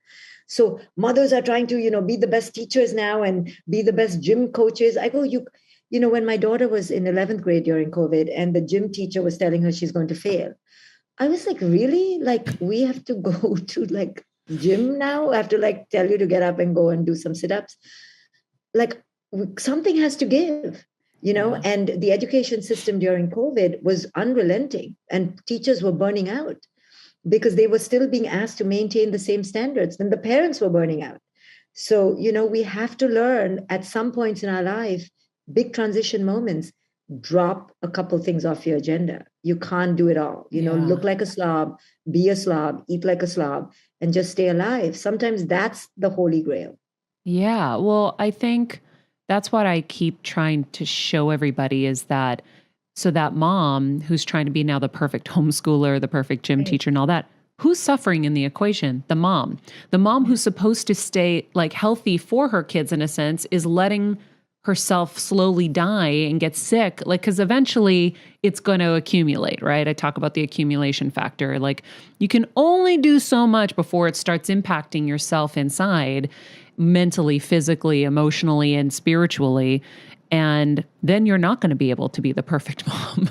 So mothers are trying to, be the best teachers now and be the best gym coaches. I go, when my daughter was in 11th grade during COVID and the gym teacher was telling her she's going to fail, I was like, really? Like, we have to go to like gym now? I have to like tell you to get up and go and do some sit-ups? Like, something has to give, and the education system during COVID was unrelenting and teachers were burning out because they were still being asked to maintain the same standards and the parents were burning out. So, we have to learn at some points in our life, big transition moments, drop a couple things off your agenda. You can't do it all, look like a slob, be a slob, eat like a slob, and just stay alive. Sometimes that's the holy grail. Yeah. Well, I think that's what I keep trying to show everybody is that, so that mom who's trying to be now the perfect homeschooler, the perfect gym teacher and all that, who's suffering in the equation? The mom. The mom who's supposed to stay like healthy for her kids in a sense is letting herself slowly die and get sick, like, because eventually it's going to accumulate, right? I talk about the accumulation factor. Like, you can only do so much before it starts impacting yourself inside, mentally, physically, emotionally, and spiritually. And then you're not going to be able to be the perfect mom.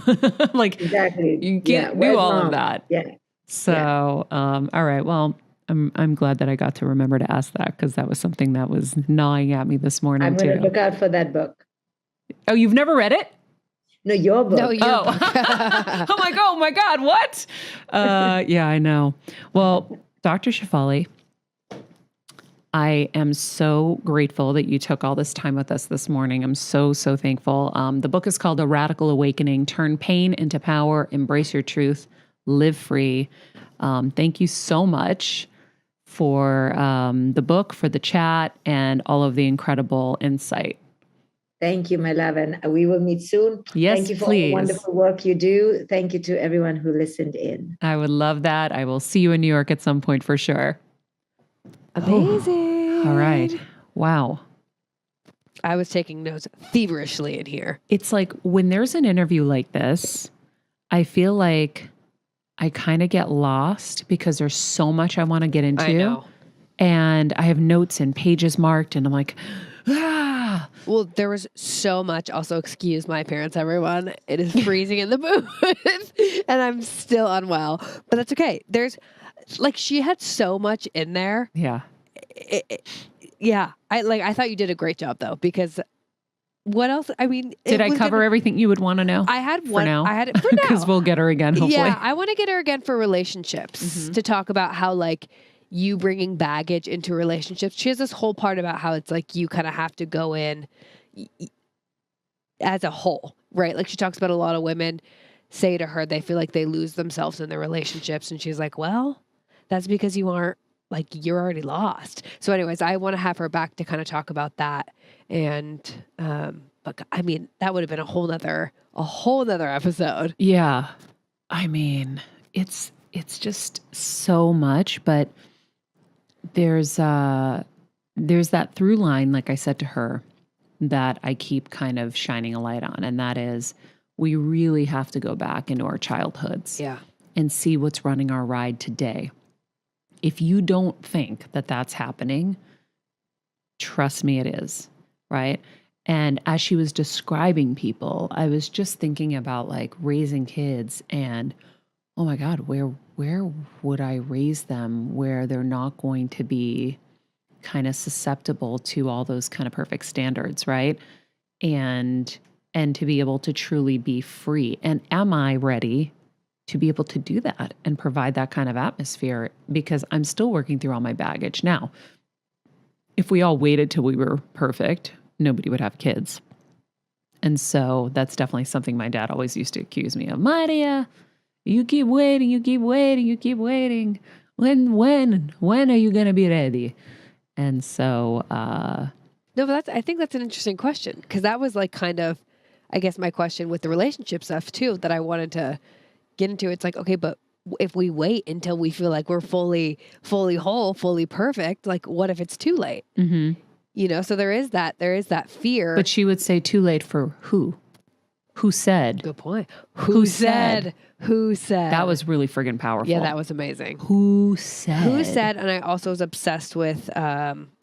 Like, exactly. You can't do all of that. Yeah. So, all right. Well, I'm glad that I got to remember to ask that because that was something that was gnawing at me this morning I'm going to look out for that book. Oh, you've never read it? No, your book. No, your book. Oh my God, what? Yeah, I know. Well, Dr. Shefali, I am so grateful that you took all this time with us this morning. I'm so thankful. The book is called A Radical Awakening, Turn Pain into Power, Embrace Your Truth, Live Free. Thank you so much for the book, for the chat, and all of the incredible insight. Thank you, my love. And we will meet soon. Yes, Thank you for please. all the wonderful work you do. Thank you to everyone who listened in. I would love that. I will see you in New York at some point for sure. Amazing. All right. Wow. I was taking notes feverishly in here. It's like when there's an interview like this, I feel like I kind of get lost because there's so much I want to get into. I know. And I have notes and pages marked and I'm like, ah. Well, there was so much. Also, excuse my parents, everyone. It is freezing in the booth and I'm still unwell, but that's okay. There's like, she had so much in there. Yeah. Yeah. I thought you did a great job though, because what else? I mean, did I cover everything you would want to know? I had one. For now? I had it for now. Because we'll get her again, hopefully. Yeah. I want to get her again for relationships to talk about how like you bringing baggage into relationships. She has this whole part about how it's like you kind of have to go in as a whole, right? Like she talks about a lot of women say to her they feel like they lose themselves in their relationships. And she's like, well, that's because you aren't, like, you're already lost. So anyways, I want to have her back to kind of talk about that. And, but I mean, that would have been a whole nother episode. Yeah. I mean, it's just so much, but there's that through line, like I said to her, that I keep kind of shining a light on. And that is, we really have to go back into our childhoods Yeah. and see what's running our ride today. if you don't think that that's happening, trust me, it is, right? And as she was describing people, I was just thinking about like raising kids and, oh my God, where would I raise them where they're not going to be kind of susceptible to all those kind of perfect standards, right? And to be able to truly be free. And am I ready to be able to do that and provide that kind of atmosphere? Because I'm still working through all my baggage. Now, if we all waited till we were perfect, nobody would have kids. And so that's definitely something my dad always used to accuse me of. Maria, you keep waiting, you keep waiting, you keep waiting. When are you going to be ready? And so, No, but I think that's an interesting question, because that was like kind of, I guess, my question with the relationship stuff too, that I wanted to get into. It's like, okay, but if we wait until we feel like we're fully whole, fully perfect, like what if it's too late? mm-hmm. You know, so there is that fear. But she would say too late for who? Who said? Good point. Who said? Who said? That was really friggin' powerful. Yeah, that was amazing. Who said? Who said? And I also was obsessed with,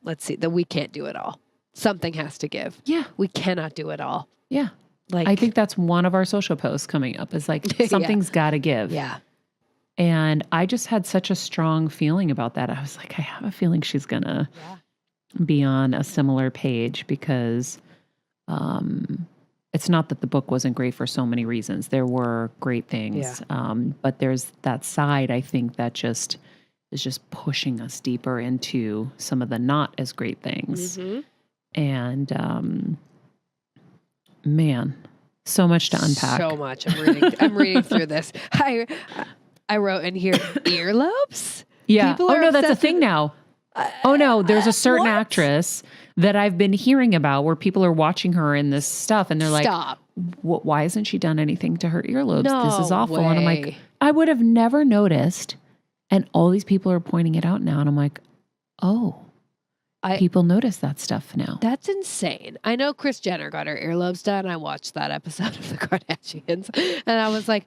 let's see, that we can't do it all. Something has to give. Yeah. We cannot do it all. Yeah. Like, I think that's one of our social posts coming up is like, something's got to give. Yeah. And I just had such a strong feeling about that. I was like, I have a feeling she's going to be on a similar page, because it's not that the book wasn't great for so many reasons. There were great things. But there's that side, I think, that just is just pushing us deeper into some of the not as great things. Mm-hmm. And man, so much to unpack. So much. I'm reading through this. I wrote in here earlobes. Yeah. People Oh are no, that's a obsessed thing with- now. Oh no, there's a certain what? actress that I've been hearing about where people are watching her in this stuff and they're like, Stop. why hasn't she done anything to her earlobes? This is No awful. And I'm like, way. I would have never noticed. And all these people are pointing it out now. And I'm like, oh, people notice that stuff now. That's insane. I know Kris Jenner got her earlobes done. I watched that episode of the Kardashians and I was like,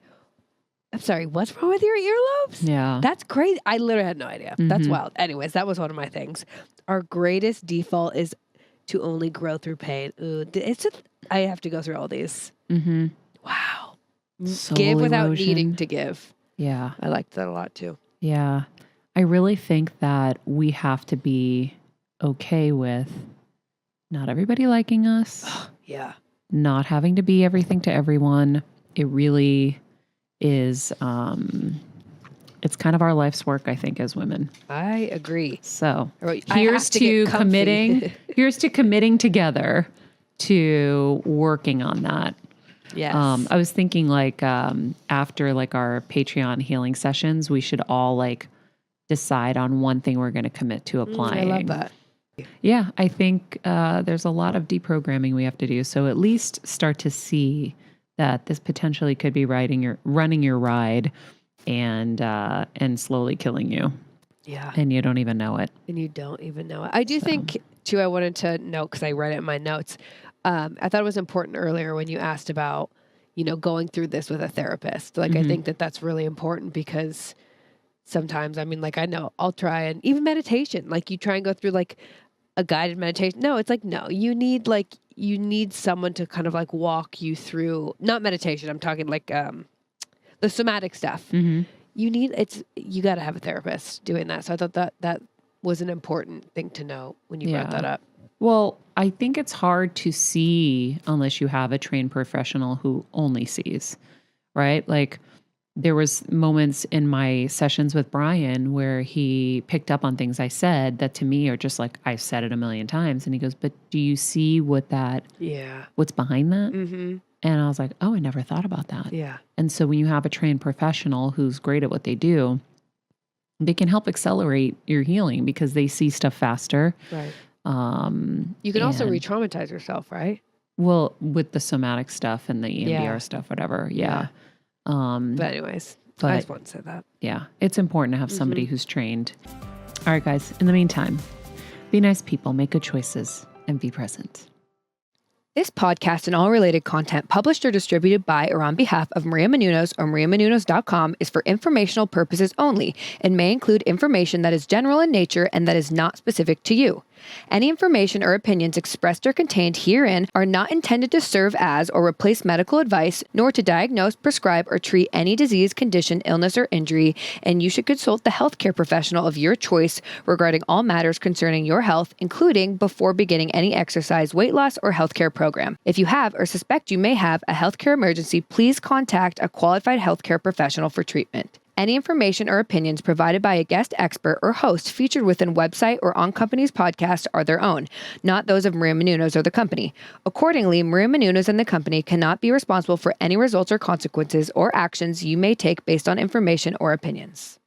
I'm sorry, what's wrong with your earlobes? Yeah. That's crazy. I literally had no idea. That's wild. Anyways, that was one of my things. Our greatest default is to only grow through pain. Ooh, I have to go through all these. Mm-hmm. Wow. Soul Give without erosion. needing to give. Yeah. I liked that a lot too. Yeah. I really think that we have to be okay with not everybody liking us, Yeah. not having to be everything to everyone. It really is, it's kind of our life's work, I think, as women. I agree. So I have here's to to get comfy. committing together to working on that. Yes. I was thinking like, after like our Patreon healing sessions, we should all like decide on one thing we're going to commit to applying. I love that. Yeah, I think there's a lot of deprogramming we have to do. So at least start to see that this potentially could be running your ride and slowly killing you. Yeah. And you don't even know it. And you don't even know it. I do think, too, I wanted to note, because I read it in my notes, I thought it was important earlier when you asked about, going through this with a therapist. Like, I think that that's really important, because sometimes, I mean, like, I know I'll try, and even meditation, like you try and go through like a guided meditation. No, it's like, no, you need someone to kind of like walk you through, not meditation. I'm talking like, the somatic stuff. Mm-hmm. You got to have a therapist doing that. So I thought that was an important thing to know when you brought that up. Well, I think it's hard to see unless you have a trained professional who only sees, right? Like there was moments in my sessions with Brian where he picked up on things I said that to me are just like, I've said it a million times. And he goes, but do you see what's behind that? Mm-hmm. And I was like, oh, I never thought about that. Yeah. And so when you have a trained professional who's great at what they do, they can help accelerate your healing because they see stuff faster. Right. You can also re-traumatize yourself, right? Well, with the somatic stuff and the EMDR stuff, whatever. Yeah. But anyways, I just want to say that. Yeah. It's important to have somebody who's trained. All right, guys. In the meantime, be nice people, make good choices, and be present. This podcast and all related content published or distributed by or on behalf of Maria Menounos or mariamenounos.com is for informational purposes only and may include information that is general in nature and that is not specific to you. Any information or opinions expressed or contained herein are not intended to serve as or replace medical advice, nor to diagnose, prescribe, or treat any disease, condition, illness, or injury, and you should consult the healthcare professional of your choice regarding all matters concerning your health, including before beginning any exercise, weight loss, or healthcare program. If you have or suspect you may have a healthcare emergency, please contact a qualified healthcare professional for treatment. Any information or opinions provided by a guest expert or host featured within website or on company's podcast are their own, not those of Maria Menounos or the company. Accordingly, Maria Menounos and the company cannot be responsible for any results or consequences or actions you may take based on information or opinions.